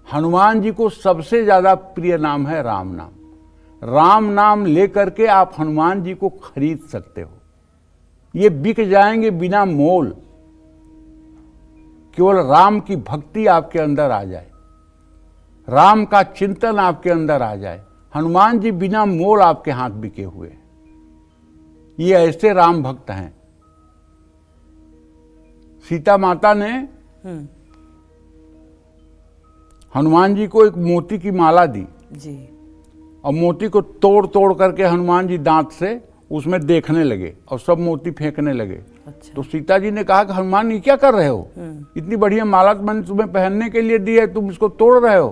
हनुमान जी को सबसे ज्यादा प्रिय नाम है राम नाम। राम नाम लेकर के आप हनुमान जी को खरीद सकते हो, ये बिक जाएंगे बिना मोल। केवल राम की भक्ति आपके अंदर आ जाए, राम का चिंतन आपके अंदर आ जाए, हनुमान जी बिना मोल आपके हाथ बिके हुए हैं। ये ऐसे राम भक्त हैं। सीता माता ने हनुमान जी को एक मोती की माला दी जी, और मोती को तोड़ तोड़ करके हनुमान जी दांत से उसमें देखने लगे और सब मोती फेंकने लगे। अच्छा। तो सीता जी ने कहा कि हनुमान ये क्या कर रहे हो? इतनी बढ़िया माला मैंने तुम्हें पहनने के लिए दी है, तुम इसको तोड़ रहे हो?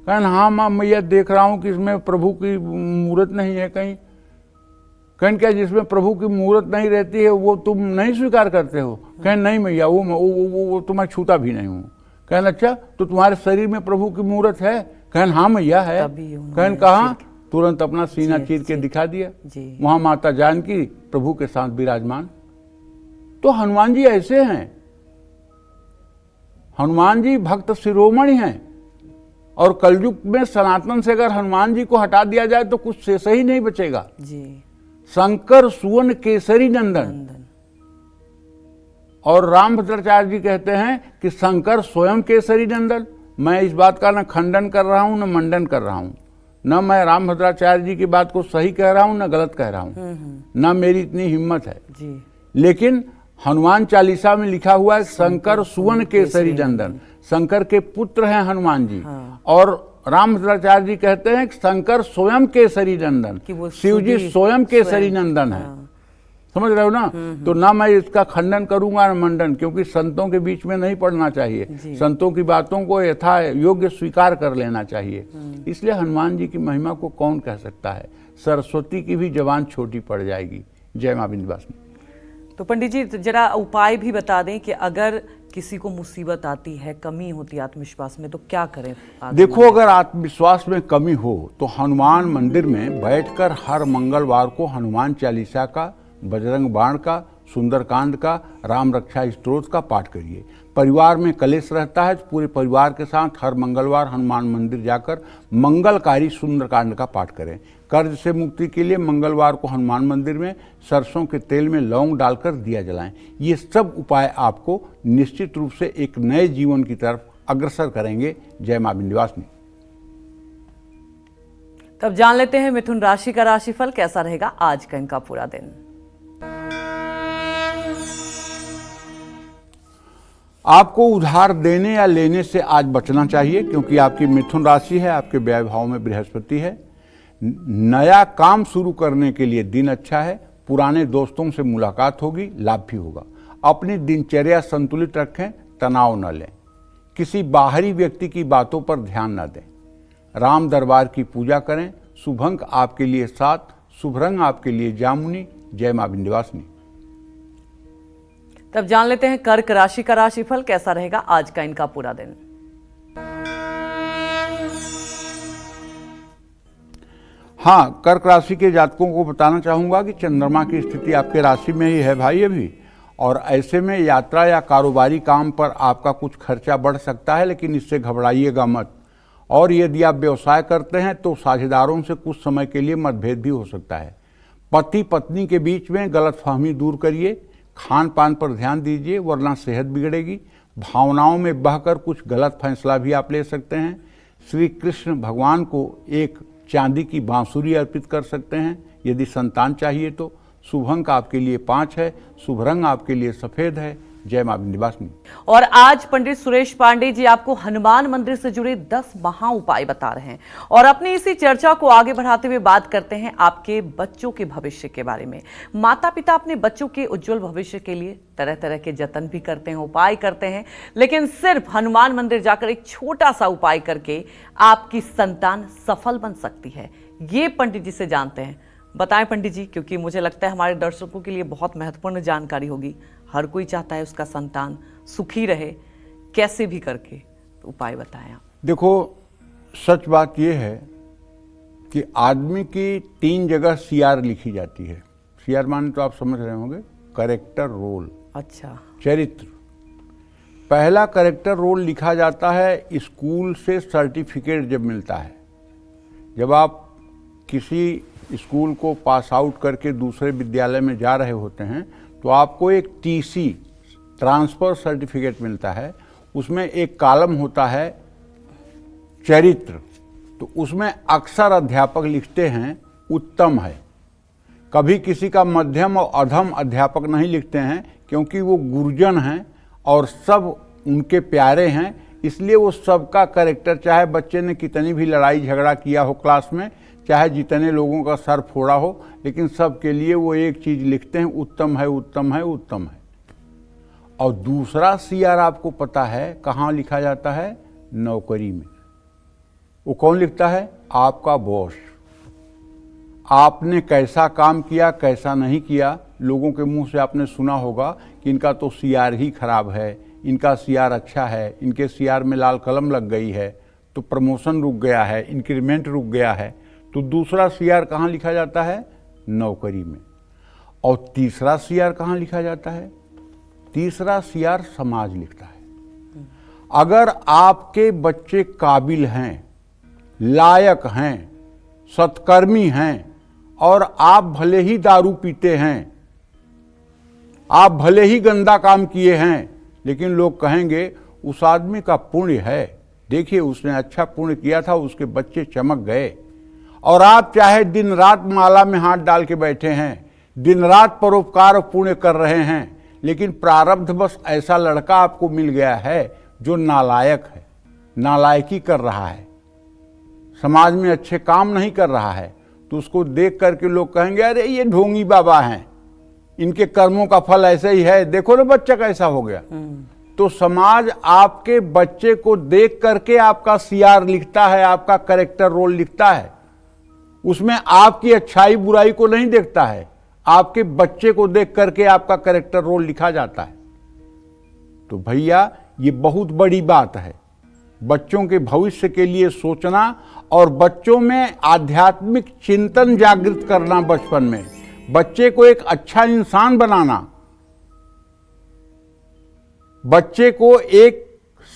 कहन हाँ माँ मैया देख रहा हूँ कि इसमें प्रभु की मूर्त नहीं है कहीं। कहन क्या जिसमें प्रभु की मूर्त नहीं रहती है वो तुम नहीं स्वीकार करते हो? कहन नहीं मैया, वो तो मैं छूता भी नहीं हूँ। कहन अच्छा, तो तुम्हारे शरीर में प्रभु की मूर्त है? कहन हाँ मैया है। कहन कहाँ? तुरंत अपना सीना चीर के दिखा दिया, वहां माता जानकी प्रभु के साथ विराजमान। तो हनुमान जी ऐसे हैं, हनुमान जी भक्त शिरोमणि हैं। और कलयुग में सनातन से अगर हनुमान जी को हटा दिया जाए तो कुछ शेष ही नहीं बचेगा जी। शंकर सुवन केसरी नंदन। और रामभद्राचार्य जी कहते हैं कि शंकर स्वयं केसरी नंदन। मैं इस बात का न खंडन कर रहा हूं न मंडन कर रहा हूं, न मैं रामभद्राचार्य जी की बात को सही कह रहा हूं न गलत कह रहा हूं, न मेरी इतनी हिम्मत है जी। लेकिन हनुमान चालीसा में लिखा हुआ है शंकर सुवन केसरी नंदन, शंकर के पुत्र हैं हनुमान जी। और रामभद्राचार्य जी कहते हैं कि शंकर स्वयं केसरी नंदन, शिव जी स्वयं केसरी नंदन है। समझ रहे हो ना। तो ना मैं इसका खंडन करूंगा ना मंडन, क्योंकि संतों के बीच में नहीं पड़ना चाहिए, संतों की बातों को यथा योग्य स्वीकार कर लेना चाहिए। इसलिए हनुमान जी की महिमा को कौन कह सकता है, सरस्वती की भी जबान छोटी पड़ जाएगी। जय मां विंध्यवासिनी। तो पंडित जी जरा उपाय भी बता दें कि अगर किसी को मुसीबत आती है, कमी होती है आत्मविश्वास में, तो क्या करें? देखो, अगर आत्मविश्वास में कमी हो तो हनुमान मंदिर में बैठकर हर मंगलवार को हनुमान चालीसा का, बजरंग बाण का, सुंदरकांड का, राम रक्षा स्तोत्र का पाठ करिए। परिवार में कलेश रहता है तो पूरे परिवार के साथ हर मंगलवार हनुमान मंदिर जाकर मंगलकारी सुंदरकांड का पाठ करें। कर्ज से मुक्ति के लिए मंगलवार को हनुमान मंदिर में सरसों के तेल में लौंग डालकर दिया जलाएं। ये सब उपाय आपको निश्चित रूप से एक नए जीवन की तरफ अग्रसर करेंगे। जय मां विंध्यवासिनी। तब जान लेते हैं मिथुन राशि का राशिफल कैसा रहेगा आज का इनका पूरा दिन। आपको उधार देने या लेने से आज बचना चाहिए, क्योंकि आपकी मिथुन राशि है, आपके व्यय भाव में बृहस्पति है। नया काम शुरू करने के लिए दिन अच्छा है। पुराने दोस्तों से मुलाकात होगी, लाभ भी होगा। अपनी दिनचर्या संतुलित रखें, तनाव न लें। किसी बाहरी व्यक्ति की बातों पर ध्यान न दें। राम दरबार की पूजा करें। शुभ अंक आपके लिए 7, शुभ रंग आपके लिए जामुनी। जय मां विंध्यवासिनी। तब जान लेते हैं कर्क राशि का राशिफल कैसा रहेगा आज का इनका पूरा दिन। हाँ, कर्क राशि के जातकों को बताना चाहूंगा कि चंद्रमा की स्थिति आपके राशि में ही है भाई अभी, और ऐसे में यात्रा या कारोबारी काम पर आपका कुछ खर्चा बढ़ सकता है, लेकिन इससे घबराइएगा मत। और यदि आप व्यवसाय करते हैं तो साझेदारों से कुछ समय के लिए मतभेद भी हो सकता है। पति पत्नी के बीच में गलतफहमी दूर करिए। खान पान पर ध्यान दीजिए, वरना सेहत बिगड़ेगी। भावनाओं में बहकर कुछ गलत फैसला भी आप ले सकते हैं। श्री कृष्ण भगवान को एक चांदी की बांसुरी अर्पित कर सकते हैं यदि संतान चाहिए तो। शुभ अंक आपके लिए 5 है, शुभ रंग आपके लिए सफेद है। जय मां विंध्यवासिनी। और आज पंडित सुरेश पांडे जी आपको हनुमान मंदिर से जुड़े 10 महा उपाय बता रहे हैं, और अपनी इसी चर्चा को आगे बढ़ाते हुए बात करते हैं आपके बच्चों के भविष्य के बारे में। माता पिता अपने बच्चों के उज्जवल भविष्य के लिए तरह तरह के जतन भी करते हैं, उपाय करते हैं, लेकिन सिर्फ हनुमान मंदिर जाकर एक छोटा सा उपाय करके आपकी संतान सफल बन सकती है। ये पंडित जी से जानते हैं। बताएं पंडित जी, क्योंकि मुझे लगता है हमारे दर्शकों के लिए बहुत महत्वपूर्ण जानकारी होगी। हर कोई चाहता है उसका संतान सुखी रहे, कैसे भी करके, तो उपाय बताएं आप। देखो, सच बात यह है कि आदमी की 3 जगह सीआर लिखी जाती है। सीआर माने तो आप समझ रहे होंगे, कैरेक्टर रोल। अच्छा। चरित्र। पहला कैरेक्टर रोल लिखा जाता है स्कूल से सर्टिफिकेट जब मिलता है। जब आप किसी स्कूल को पास आउट करके दूसरे विद्यालय में जा रहे होते हैं तो आपको एक टीसी, ट्रांसफर सर्टिफिकेट मिलता है। उसमें एक कॉलम होता है चरित्र, तो उसमें अक्सर अध्यापक लिखते हैं उत्तम है। कभी किसी का मध्यम और अधम अध्यापक नहीं लिखते हैं, क्योंकि वो गुरुजन हैं और सब उनके प्यारे हैं, इसलिए वो सबका कैरेक्टर, चाहे बच्चे ने कितनी भी लड़ाई झगड़ा किया हो क्लास में, चाहे जितने लोगों का सर फोड़ा हो, लेकिन सबके लिए वो एक चीज लिखते हैं, उत्तम है, उत्तम है, उत्तम है। और दूसरा सीआर आपको पता है कहाँ लिखा जाता है? नौकरी में। वो कौन लिखता है? आपका बॉस। आपने कैसा काम किया, कैसा नहीं किया। लोगों के मुंह से आपने सुना होगा कि इनका तो सीआर ही खराब है, इनका सीआर अच्छा है, इनके सीआर में लाल कलम लग गई है तो प्रमोशन रुक गया है, इंक्रीमेंट रुक गया है। तो दूसरा सीआर कहाँ लिखा जाता है? नौकरी में। और तीसरा सीआर कहाँ लिखा जाता है? तीसरा सीआर समाज लिखता है। अगर आपके बच्चे काबिल हैं, लायक हैं, सत्कर्मी हैं, और आप भले ही दारू पीते हैं, आप भले ही गंदा काम किए हैं, लेकिन लोग कहेंगे उस आदमी का पुण्य है, देखिए उसने अच्छा पुण्य किया था, उसके बच्चे चमक गए। और आप चाहे दिन रात माला में हाथ डाल के बैठे हैं, दिन रात परोपकार पुण्य कर रहे हैं, लेकिन प्रारब्धवश ऐसा लड़का आपको मिल गया है जो नालायक है, नालायकी कर रहा है, समाज में अच्छे काम नहीं कर रहा है, तो उसको देख करके लोग कहेंगे अरे ये ढोंगी बाबा हैं, इनके कर्मों का फल ऐसे ही है, देखो ना बच्चा कैसा हो गया। तो समाज आपके बच्चे को देख करके आपका सीआर लिखता है, आपका कैरेक्टर रोल लिखता है। उसमें आपकी अच्छाई बुराई को नहीं देखता है, आपके बच्चे को देख करके आपका कैरेक्टर रोल लिखा जाता है। तो भैया ये बहुत बड़ी बात है, बच्चों के भविष्य के लिए सोचना और बच्चों में आध्यात्मिक चिंतन जागृत करना, बचपन में बच्चे को एक अच्छा इंसान बनाना, बच्चे को एक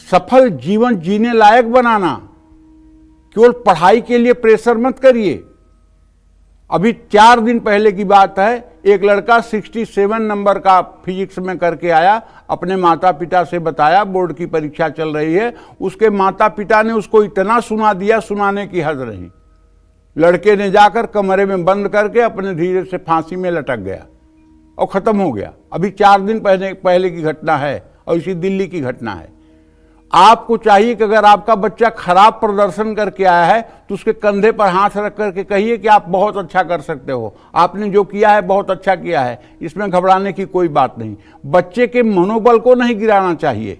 सफल जीवन जीने लायक बनाना। केवल पढ़ाई के लिए प्रेशर मत करिए। अभी 4 दिन पहले की बात है, एक लड़का 67 नंबर का फिजिक्स में करके आया, अपने माता पिता से बताया बोर्ड की परीक्षा चल रही है। उसके माता पिता ने उसको इतना सुना दिया, सुनाने की हद नहीं। लड़के ने जाकर कमरे में बंद करके अपने धीरे से फांसी में लटक गया और खत्म हो गया। अभी 4 दिन पहले की घटना है और इसी दिल्ली की घटना है। आपको चाहिए कि अगर आपका बच्चा खराब प्रदर्शन करके आया है तो उसके कंधे पर हाथ रख करके कहिए कि आप बहुत अच्छा कर सकते हो, आपने जो किया है बहुत अच्छा किया है, इसमें घबराने की कोई बात नहीं। बच्चे के मनोबल को नहीं गिराना चाहिए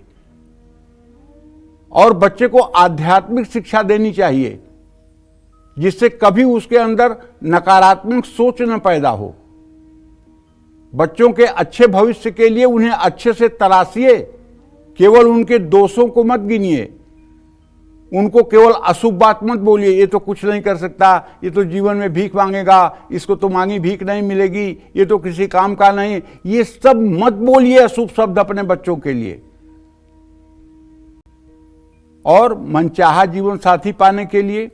और बच्चे को आध्यात्मिक शिक्षा देनी चाहिए, जिससे कभी उसके अंदर नकारात्मक सोच न पैदा हो। बच्चों के अच्छे भविष्य के लिए उन्हें अच्छे से तराशिए, केवल उनके दोषों को मत गिनिए, उनको केवल अशुभ बात मत बोलिए, ये तो कुछ नहीं कर सकता, ये तो जीवन में भीख मांगेगा, इसको तो मांगी भीख नहीं मिलेगी, ये तो किसी काम का नहीं। ये सब मत बोलिए अशुभ शब्द अपने बच्चों के लिए। और मनचाहा जीवन साथी पाने के लिए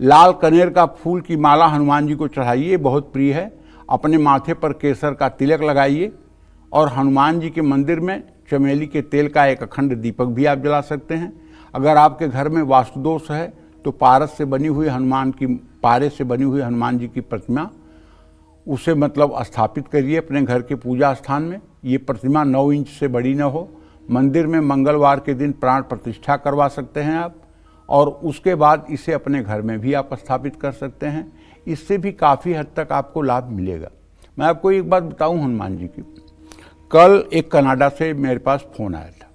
लाल कनेर का फूल की माला हनुमान जी को चढ़ाइए, बहुत प्रिय है। अपने माथे पर केसर का तिलक लगाइए और हनुमान जी के मंदिर में चमेली के तेल का एक अखंड दीपक भी आप जला सकते हैं। अगर आपके घर में वास्तु दोष है तो पारस से बनी हुई पारे से बनी हुई हनुमान जी की प्रतिमा, उसे मतलब स्थापित करिए अपने घर के पूजा स्थान में। ये प्रतिमा 9 इंच से बड़ी न हो। मंदिर में मंगलवार के दिन प्राण प्रतिष्ठा करवा सकते हैं आप, और उसके बाद इसे अपने घर में भी आप स्थापित कर सकते हैं। इससे भी काफ़ी हद तक आपको लाभ मिलेगा। मैं आपको एक बात बताऊं हनुमान जी की। कल एक कनाडा से मेरे पास फ़ोन आया था।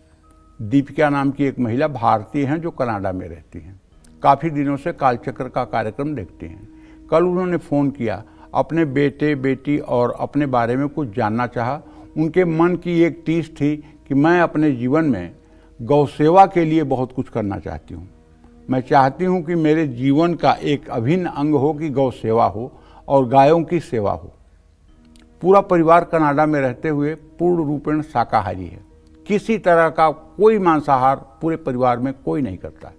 दीपिका नाम की एक महिला भारतीय हैं जो कनाडा में रहती हैं, काफ़ी दिनों से कालचक्र का कार्यक्रम देखती हैं। कल उन्होंने फ़ोन किया, अपने बेटे बेटी और अपने बारे में कुछ जानना चाहा। उनके मन की एक टीस थी कि मैं अपने जीवन में गौ सेवा के लिए बहुत कुछ करना चाहती हूँ। मैं चाहती हूँ कि मेरे जीवन का एक अभिन्न अंग हो कि गौ सेवा हो और गायों की सेवा हो। पूरा परिवार कनाडा में रहते हुए पूर्ण रूपेण शाकाहारी है, किसी तरह का कोई मांसाहार पूरे परिवार में कोई नहीं करता है।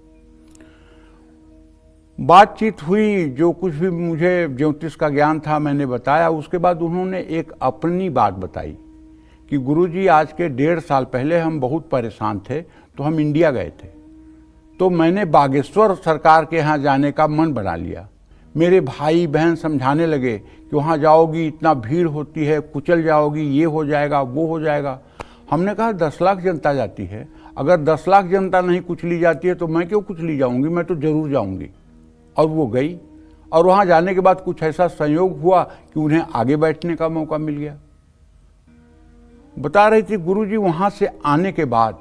बातचीत हुई, जो कुछ भी मुझे ज्योतिष का ज्ञान था मैंने बताया। उसके बाद उन्होंने एक अपनी बात बताई कि गुरुजी आज के 1.5 साल पहले हम बहुत परेशान थे तो हम इंडिया गए थे, तो मैंने बागेश्वर सरकार के यहाँ जाने का मन बना लिया। मेरे भाई बहन समझाने लगे कि वहाँ जाओगी इतना भीड़ होती है, कुचल जाओगी, ये हो जाएगा वो हो जाएगा। हमने कहा 10 लाख जनता जाती है, अगर 10 लाख जनता नहीं कुचली जाती है तो मैं क्यों कुचली जाऊँगी, मैं तो ज़रूर जाऊँगी। और वो गई, और वहाँ जाने के बाद कुछ ऐसा संयोग हुआ कि उन्हें आगे बैठने का मौका मिल गया। बता रही थी गुरुजी, वहाँ से आने के बाद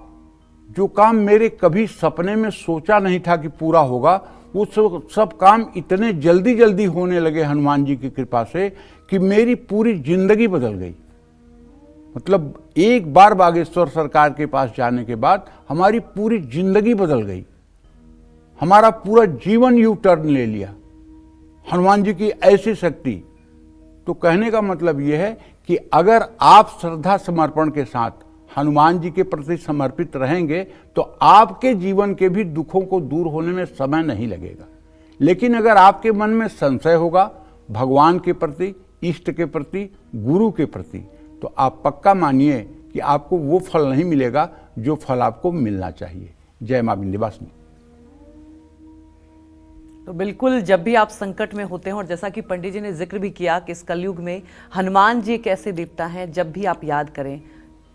जो काम मेरे कभी सपने में सोचा नहीं था कि पूरा होगा, वो सब काम इतने जल्दी जल्दी होने लगे हनुमान जी की कृपा से कि मेरी पूरी जिंदगी बदल गई। मतलब एक बार बागेश्वर सरकार के पास जाने के बाद हमारी पूरी जिंदगी बदल गई, हमारा पूरा जीवन यू टर्न ले लिया। हनुमान जी की ऐसी शक्ति। तो कहने का मतलब यह है कि अगर आप श्रद्धा समर्पण के साथ हनुमान जी के प्रति समर्पित रहेंगे तो आपके जीवन के भी दुखों को दूर होने में समय नहीं लगेगा। लेकिन अगर आपके मन में संशय होगा भगवान के प्रति, इष्ट के प्रति, गुरु के प्रति, तो आप पक्का मानिए कि आपको वो फल नहीं मिलेगा जो फल आपको मिलना चाहिए। जय मां विंध्यवासिनी। तो बिल्कुल, जब भी आप संकट में होते हैं, और जैसा कि पंडित जी ने जिक्र भी किया कि इस कलयुग में हनुमान जी कैसे देवता हैं, जब भी आप याद करें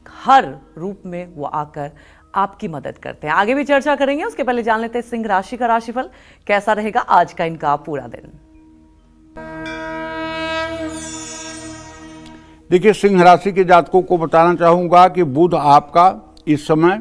हर रूप में वो आकर आपकी मदद करते हैं। आगे भी चर्चा करेंगे, उसके पहले जान लेते हैं सिंह राशि का राशिफल कैसा रहेगा आज का इनका पूरा दिन। देखिए, सिंह राशि के जातकों को बताना चाहूंगा कि बुध आपका इस समय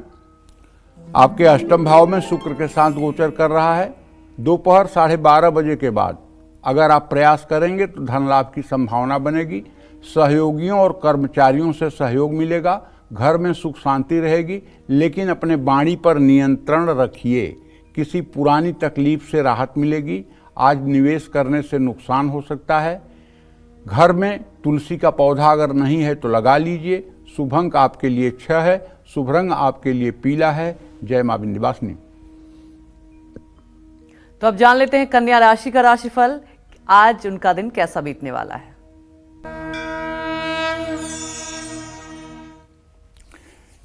आपके अष्टम भाव में शुक्र के साथ गोचर कर रहा है। दोपहर 12:30 बजे के बाद अगर आप प्रयास करेंगे तो धन लाभ की संभावना बनेगी। सहयोगियों और कर्मचारियों से सहयोग मिलेगा। घर में सुख शांति रहेगी, लेकिन अपने वाणी पर नियंत्रण रखिए। किसी पुरानी तकलीफ से राहत मिलेगी। आज निवेश करने से नुकसान हो सकता है। घर में तुलसी का पौधा अगर नहीं है तो लगा लीजिए। शुभ अंक आपके लिए 6 है। शुभ रंग आपके लिए पीला है। जय मां विंध्यवासिनी। तो अब जान लेते हैं कन्या राशि का राशिफल। आज उनका दिन कैसा बीतने वाला है।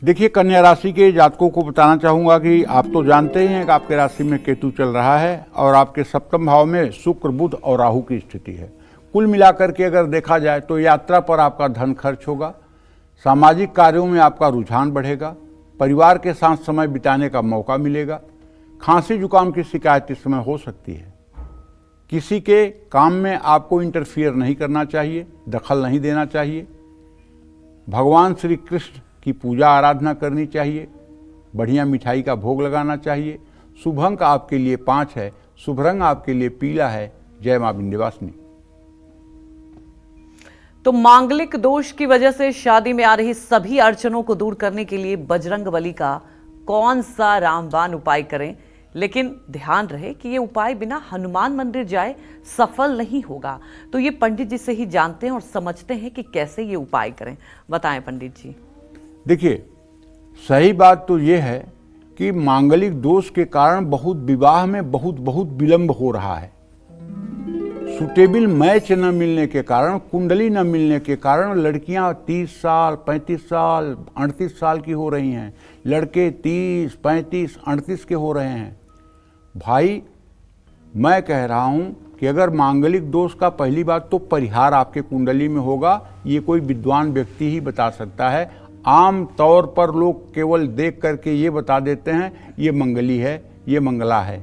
देखिए, कन्या राशि के जातकों को बताना चाहूंगा कि आप तो जानते ही हैं कि आपके राशि में केतु चल रहा है और आपके सप्तम भाव में शुक्र, बुध और राहु की स्थिति है। कुल मिलाकर के अगर देखा जाए तो यात्रा पर आपका धन खर्च होगा। सामाजिक कार्यों में आपका रुझान बढ़ेगा। परिवार के साथ समय बिताने का मौका मिलेगा। खांसी जुकाम की शिकायत इस समय हो सकती है। किसी के काम में आपको इंटरफियर नहीं करना चाहिए, दखल नहीं देना चाहिए। भगवान श्री कृष्ण की पूजा आराधना करनी चाहिए। बढ़िया मिठाई का भोग लगाना चाहिए। शुभ अंक आपके लिए 5 है। शुभ रंग आपके लिए पीला है। जय मां विंध्यवासिनी। तो मांगलिक दोष की वजह से शादी में आ रही सभी अड़चनों को दूर करने के लिए बजरंगबली का कौन सा रामबाण उपाय करें, लेकिन ध्यान रहे कि ये उपाय बिना हनुमान मंदिर जाए सफल नहीं होगा। तो ये पंडित जी से ही जानते हैं और समझते हैं कि कैसे ये उपाय करें। बताएं पंडित जी। देखिए, सही बात तो ये है कि मांगलिक दोष के कारण विवाह में बहुत विलंब हो रहा है। सुटेबल मैच न मिलने के कारण, कुंडली न मिलने के कारण लड़कियां 30 साल, 35 साल, 38 साल की हो रही हैं। लड़के 30, 35, 38 के हो रहे हैं। भाई, मैं कह रहा हूं कि अगर मांगलिक दोष का पहली बात तो परिहार आपके कुंडली में होगा। ये कोई विद्वान व्यक्ति ही बता सकता है। आम तौर पर लोग केवल देख करके ये बता देते हैं ये मंगली है, ये मंगला है।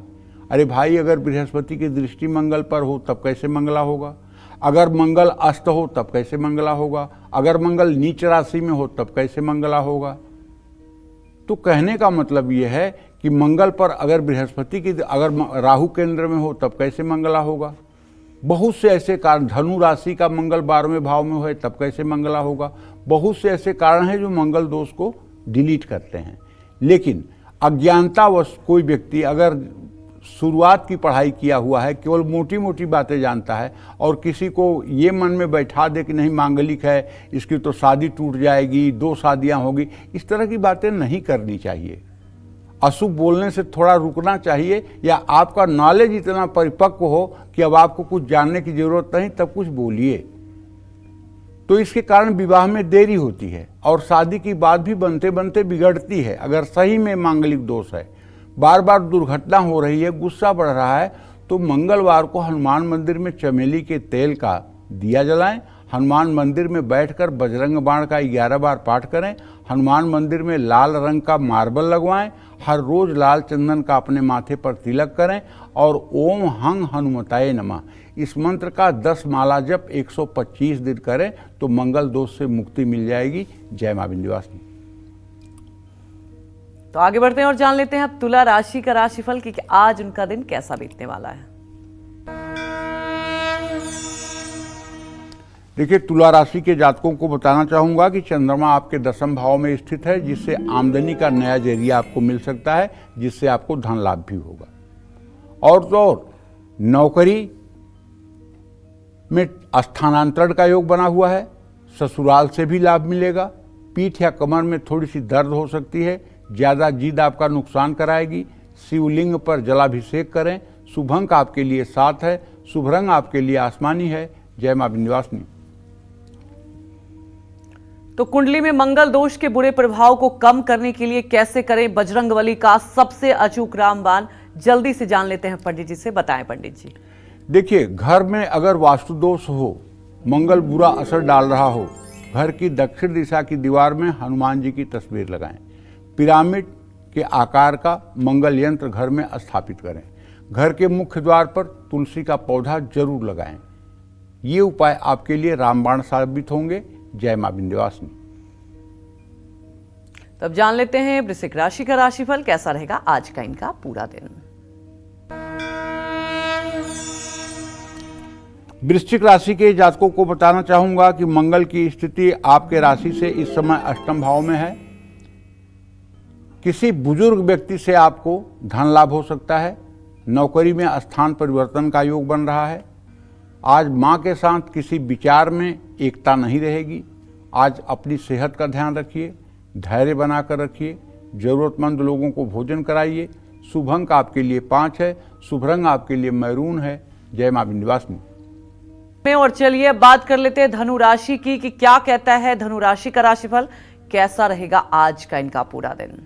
अरे भाई, अगर बृहस्पति की दृष्टि मंगल पर हो तब कैसे मंगला होगा? अगर मंगल अस्त हो तब कैसे मंगला होगा? अगर मंगल नीच राशि में हो तब कैसे मंगला होगा? तो कहने का मतलब ये है कि मंगल पर अगर बृहस्पति की, अगर राहु केंद्र में हो तब कैसे मंगला होगा? बहुत से ऐसे कारण, धनु राशि का मंगल 12वें भाव में हो तब कैसे मंगला होगा? बहुत से ऐसे कारण हैं जो मंगल दोष को डिलीट करते हैं। लेकिन अज्ञानतावश कोई व्यक्ति अगर शुरुआत की पढ़ाई किया हुआ है, केवल मोटी मोटी बातें जानता है और किसी को ये मन में बैठा दे कि नहीं मांगलिक है, इसकी तो शादी टूट जाएगी, 2 शादियां होगी, इस तरह की बातें नहीं करनी चाहिए। अशुभ बोलने से थोड़ा रुकना चाहिए, या आपका नॉलेज इतना परिपक्व हो कि अब आपको कुछ जानने की जरूरत नहीं, तब कुछ बोलिए। तो इसके कारण विवाह में देरी होती है और शादी की बात भी बनते बनते बिगड़ती है। अगर सही में मांगलिक दोष है, बार बार दुर्घटना हो रही है, गुस्सा बढ़ रहा है, तो मंगलवार को हनुमान मंदिर में चमेली के तेल का दिया जलाएं। हनुमान मंदिर में बैठकर बजरंग बाण का 11 बार पाठ करें। हनुमान मंदिर में लाल रंग का मार्बल लगवाएं। हर रोज लाल चंदन का अपने माथे पर तिलक करें और ओम हंग हनुमताय नमः इस मंत्र का 10 माला जप 125 दिन करें तो मंगल दोष से मुक्ति मिल जाएगी। जय मां विंध्यवासिनी। तो आगे बढ़ते हैं और जान लेते हैं अब तुला राशि का राशिफल कि आज उनका दिन कैसा बीतने वाला है। देखिए, तुला राशि के जातकों को बताना चाहूंगा कि चंद्रमा आपके 10वें भाव में स्थित है, जिससे आमदनी का नया जरिया आपको मिल सकता है, जिससे आपको धन लाभ भी होगा। और तो नौकरी में स्थानांतरण का योग बना हुआ है। ससुराल से भी लाभ मिलेगा। पीठ या कमर में थोड़ी सी दर्द हो सकती है। ज़्यादा जिद आपका नुकसान कराएगी। शिवलिंग पर जलाभिषेक करें। शुभ अंक आपके लिए 7 है। शुभ रंग आपके लिए आसमानी है। जय मां विंध्यवासिनी। तो कुंडली में मंगल दोष के बुरे प्रभाव को कम करने के लिए कैसे करें बजरंगबली का सबसे अचूक रामबाण, जल्दी से जान लेते हैं पंडित जी से। बताएं पंडित जी। देखिए, घर में अगर वास्तु दोष हो, मंगल बुरा असर डाल रहा हो, घर की दक्षिण दिशा की दीवार में हनुमान जी की तस्वीर लगाएं। पिरामिड के आकार का मंगल यंत्र घर में स्थापित करें। घर के मुख्य द्वार पर तुलसी का पौधा जरूर लगाएं। ये उपाय आपके लिए रामबाण साबित होंगे। जय मां विंध्यवासिनी। तब जान लेते हैं वृश्चिक राशि का राशिफल कैसा रहेगा आज का इनका पूरा दिन। वृश्चिक राशि के जातकों को बताना चाहूंगा कि मंगल की स्थिति आपके राशि से इस समय अष्टम भाव में है। किसी बुजुर्ग व्यक्ति से आपको धन लाभ हो सकता है। नौकरी में स्थान परिवर्तन का योग बन रहा है। आज मां के साथ किसी विचार में एकता नहीं रहेगी। आज अपनी सेहत का ध्यान रखिए, धैर्य बनाकर रखिए, जरूरतमंद लोगों को भोजन कराइए। शुभ अंक आपके लिए 5 है, शुभ रंग आपके लिए मैरून है। जय मां विंध्यवासिनी। और चलिए बात कर लेते हैं धनु राशि की कि क्या कहता है धनु राशि का राशिफल कैसा रहेगा आज का इनका पूरा दिन।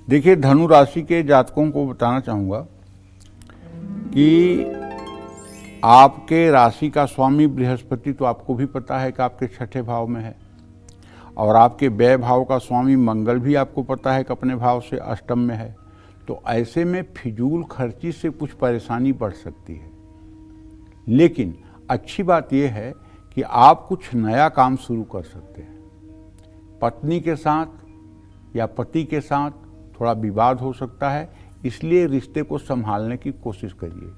देखिए, धनु राशि के जातकों को बताना चाहूंगा कि आपके राशि का स्वामी बृहस्पति तो आपको भी पता है कि आपके छठे भाव में है, और आपके व्यय भाव का स्वामी मंगल भी आपको पता है कि अपने भाव से अष्टम में है। तो ऐसे में फिजूल खर्ची से कुछ परेशानी बढ़ सकती है। लेकिन अच्छी बात यह है कि आप कुछ नया काम शुरू कर सकते हैं। पत्नी के साथ या पति के साथ थोड़ा विवाद हो सकता है, इसलिए रिश्ते को संभालने की कोशिश करिए।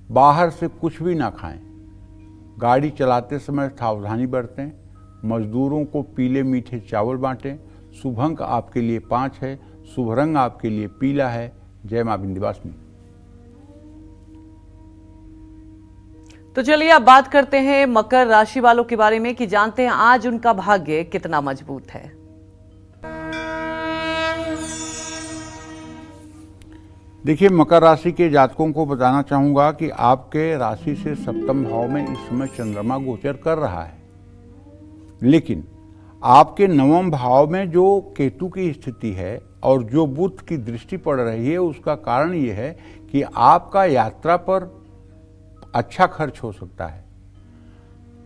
बाहर से कुछ भी ना खाएं। गाड़ी चलाते समय सावधानी बरतें। मजदूरों को पीले मीठे चावल बांटें। शुभ अंक आपके लिए 5 है, शुभ रंग आपके लिए पीला है। जय मां विंध्यवासिनी। तो चलिए अब बात करते हैं मकर राशि वालों के बारे में कि जानते हैं आज उनका भाग्य कितना मजबूत है। देखिए, मकर राशि के जातकों को बताना चाहूंगा कि आपके राशि से सप्तम भाव में इस समय चंद्रमा गोचर कर रहा है। लेकिन आपके नवम भाव में जो केतु की स्थिति है और जो बुध की दृष्टि पड़ रही है, उसका कारण ये है कि आपका यात्रा पर अच्छा खर्च हो सकता है।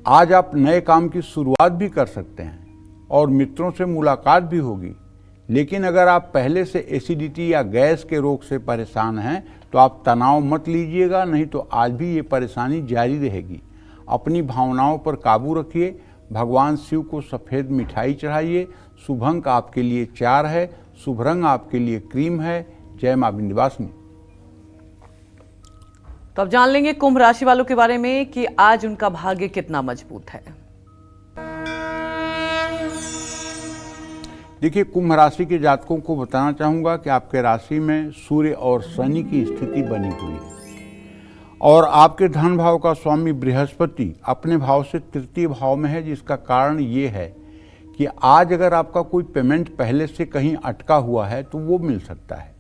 आज आप नए काम की शुरुआत भी कर सकते हैं और मित्रों से मुलाकात भी होगी। लेकिन अगर आप पहले से एसिडिटी या गैस के रोग से परेशान हैं तो आप तनाव मत लीजिएगा, नहीं तो आज भी ये परेशानी जारी रहेगी। अपनी भावनाओं पर काबू रखिए। भगवान शिव को सफ़ेद मिठाई चढ़ाइए। शुभ अंक आपके लिए 4 है, शुभ रंग आपके लिए क्रीम है। जय मां विंध्यवासिनी। तो अब जान लेंगे कुंभ राशि वालों के बारे में कि आज उनका भाग्य कितना मजबूत है। देखिए, कुंभ राशि के जातकों को बताना चाहूंगा कि आपके राशि में सूर्य और शनि की स्थिति बनी हुई है, और आपके धन भाव का स्वामी बृहस्पति अपने भाव से तृतीय भाव में है, जिसका कारण ये है कि आज अगर आपका कोई पेमेंट पहले से कहीं अटका हुआ है तो वो मिल सकता है।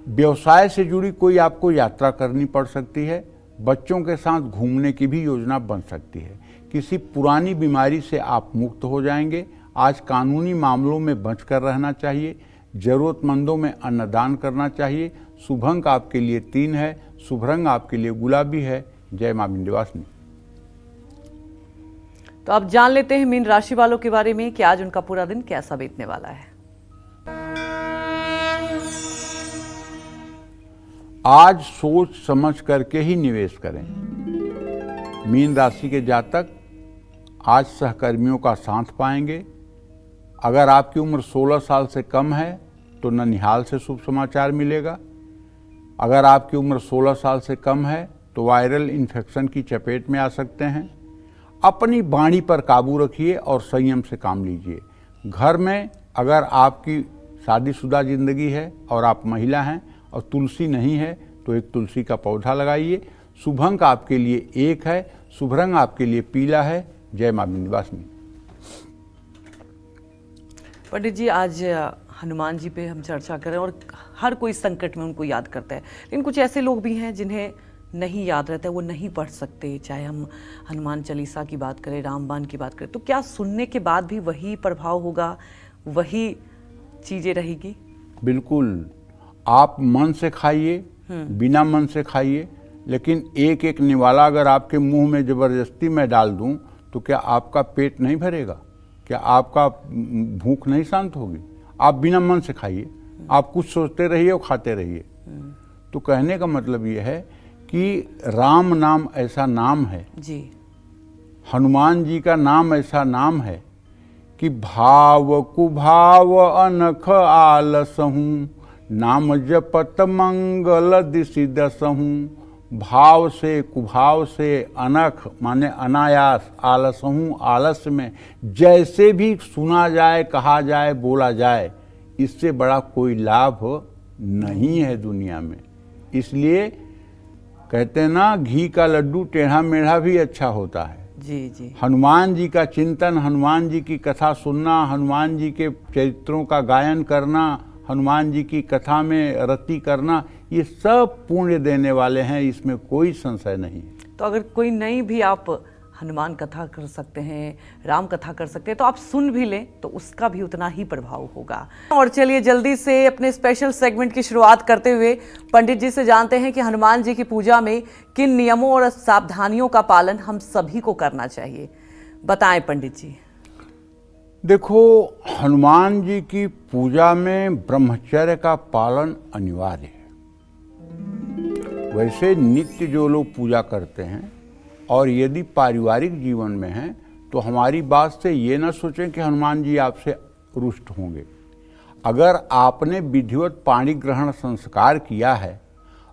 व्यवसाय से जुड़ी कोई आपको यात्रा करनी पड़ सकती है। बच्चों के साथ घूमने की भी योजना बन सकती है। किसी पुरानी बीमारी से आप मुक्त हो जाएंगे। आज कानूनी मामलों में बचकर रहना चाहिए। जरूरतमंदों में अन्नदान करना चाहिए। शुभ अंक आपके लिए 3 है, शुभ रंग आपके लिए गुलाबी है। जय मां विंध्यवासिनी। तो अब जान लेते हैं मीन राशि वालों के बारे में कि आज उनका पूरा दिन कैसा बीतने वाला है। आज सोच समझ करके ही निवेश करें। मीन राशि के जातक आज सहकर्मियों का साथ पाएंगे। अगर आपकी उम्र 16 साल से कम है तो ननिहाल से शुभ समाचार मिलेगा। अगर आपकी उम्र 16 साल से कम है तो वायरल इन्फेक्शन की चपेट में आ सकते हैं। अपनी वाणी पर काबू रखिए और संयम से काम लीजिए। घर में अगर आपकी शादीशुदा जिंदगी है और आप महिला हैं और तुलसी नहीं है तो एक तुलसी का पौधा लगाइए। शुभ अंक आपके लिए 1 है, शुभ रंग आपके लिए पीला है। जय मां विंध्यवासिनी। पंडित जी, आज हनुमान जी पे हम चर्चा करें और हर कोई संकट में उनको याद करता है, लेकिन कुछ ऐसे लोग भी हैं जिन्हें नहीं याद रहता है, वो नहीं पढ़ सकते। चाहे हम हनुमान चालीसा की बात करें, रामबाण की बात करें, तो क्या सुनने के बाद भी वही प्रभाव होगा, वही चीजें रहेगी? बिल्कुल। आप मन से खाइए, बिना मन से खाइए, लेकिन एक एक निवाला अगर आपके मुंह में जबरदस्ती मैं डाल दूं तो क्या आपका पेट नहीं भरेगा? क्या आपका भूख नहीं शांत होगी? आप बिना मन से खाइए। आप कुछ सोचते रहिए और खाते रहिए। तो कहने का मतलब ये है कि राम नाम ऐसा नाम है, जी, हनुमान जी का नाम ऐसा नाम है कि भाव कुभाव अनख आलसहूँ, नाम जपत मंगल दिशि दसहूँ। भाव से कुभाव से अनख माने अनायास, आलसहूँ आलस्य में, जैसे भी सुना जाए, कहा जाए, बोला जाए, इससे बड़ा कोई लाभ नहीं है दुनिया में। इसलिए कहते हैं ना, घी का लड्डू टेढ़ा मेढ़ा भी अच्छा होता है। जी, जी, हनुमान जी का चिंतन, हनुमान जी की कथा सुनना, हनुमान जी के चरित्रों का गायन करना, हनुमान जी की कथा में रति करना, ये सब पुण्य देने वाले हैं, इसमें कोई संशय नहीं। तो अगर कोई नहीं भी आप हनुमान कथा कर सकते हैं, राम कथा कर सकते हैं, तो आप सुन भी लें तो उसका भी उतना ही प्रभाव होगा। और चलिए जल्दी से अपने स्पेशल सेगमेंट की शुरुआत करते हुए पंडित जी से जानते हैं कि हनुमान जी की पूजा में किन नियमों और सावधानियों का पालन हम सभी को करना चाहिए। बताएं पंडित जी। देखो, हनुमान जी की पूजा में ब्रह्मचर्य का पालन अनिवार्य है। वैसे नित्य जो लोग पूजा करते हैं और यदि पारिवारिक जीवन में हैं तो हमारी बात से ये ना सोचें कि हनुमान जी आपसे रुष्ट होंगे। अगर आपने विधिवत पाणी ग्रहण संस्कार किया है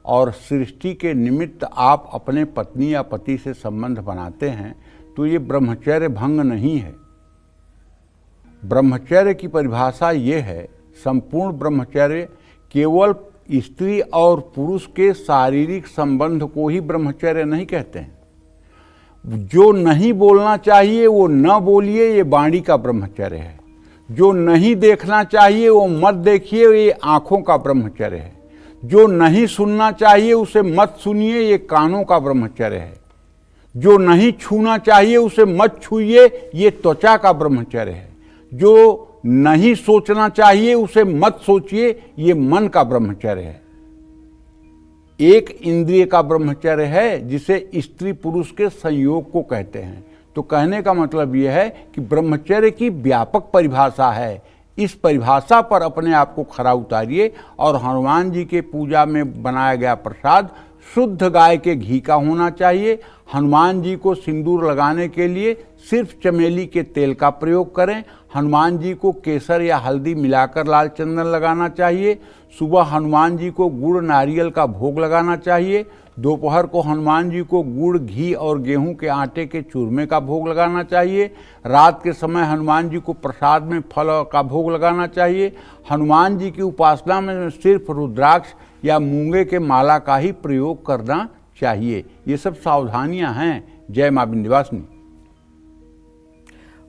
और सृष्टि के निमित्त आप अपने पत्नी या पति से संबंध बनाते हैं तो ये ब्रह्मचर्य भंग नहीं है। ब्रह्मचर्य की परिभाषा ये है, संपूर्ण ब्रह्मचर्य केवल स्त्री और पुरुष के शारीरिक संबंध को ही ब्रह्मचर्य नहीं कहते हैं। जो नहीं बोलना चाहिए वो न बोलिए, ये वाणी का ब्रह्मचर्य है। जो नहीं देखना चाहिए वो मत देखिए, ये आंखों का ब्रह्मचर्य है। जो नहीं सुनना चाहिए उसे मत सुनिए, ये कानों का ब्रह्मचर्य है। जो नहीं छूना चाहिए उसे मत छूइए, ये त्वचा का ब्रह्मचर्य है। जो नहीं सोचना चाहिए उसे मत सोचिए, ये मन का ब्रह्मचर्य है। एक इंद्रिय का ब्रह्मचर्य है जिसे स्त्री पुरुष के संयोग को कहते हैं। तो कहने का मतलब यह है कि ब्रह्मचर्य की व्यापक परिभाषा है। इस परिभाषा पर अपने आप को खरा उतारिए और हनुमान जी के पूजा में बनाया गया प्रसाद शुद्ध गाय के घी का होना चाहिए। हनुमान जी को सिंदूर लगाने के लिए सिर्फ चमेली के तेल का प्रयोग करें। हनुमान जी को केसर या हल्दी मिलाकर लाल चंदन लगाना चाहिए। सुबह हनुमान जी को गुड़ नारियल का भोग लगाना चाहिए। दोपहर को हनुमान जी को गुड़, घी और गेहूं के आटे के चूरमे का भोग लगाना चाहिए। रात के समय हनुमान जी को प्रसाद में फल का भोग लगाना चाहिए। हनुमान जी की उपासना में सिर्फ रुद्राक्ष या मूंगे के माला का ही प्रयोग करना चाहिए। ये सब सावधानियां हैं। जय मां विंध्यवासिनी।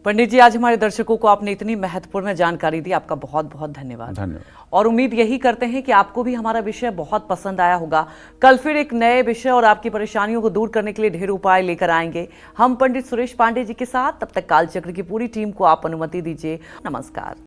पंडित जी, आज हमारे दर्शकों को आपने इतनी महत्वपूर्ण जानकारी दी, आपका बहुत बहुत धन्यवाद। और उम्मीद यही करते हैं कि आपको भी हमारा विषय बहुत पसंद आया होगा। कल फिर एक नए विषय और आपकी परेशानियों को दूर करने के लिए ढेर उपाय लेकर आएंगे हम पंडित सुरेश पांडे जी के साथ। तब तक कालचक्र की पूरी टीम को आप अनुमति दीजिए। नमस्कार।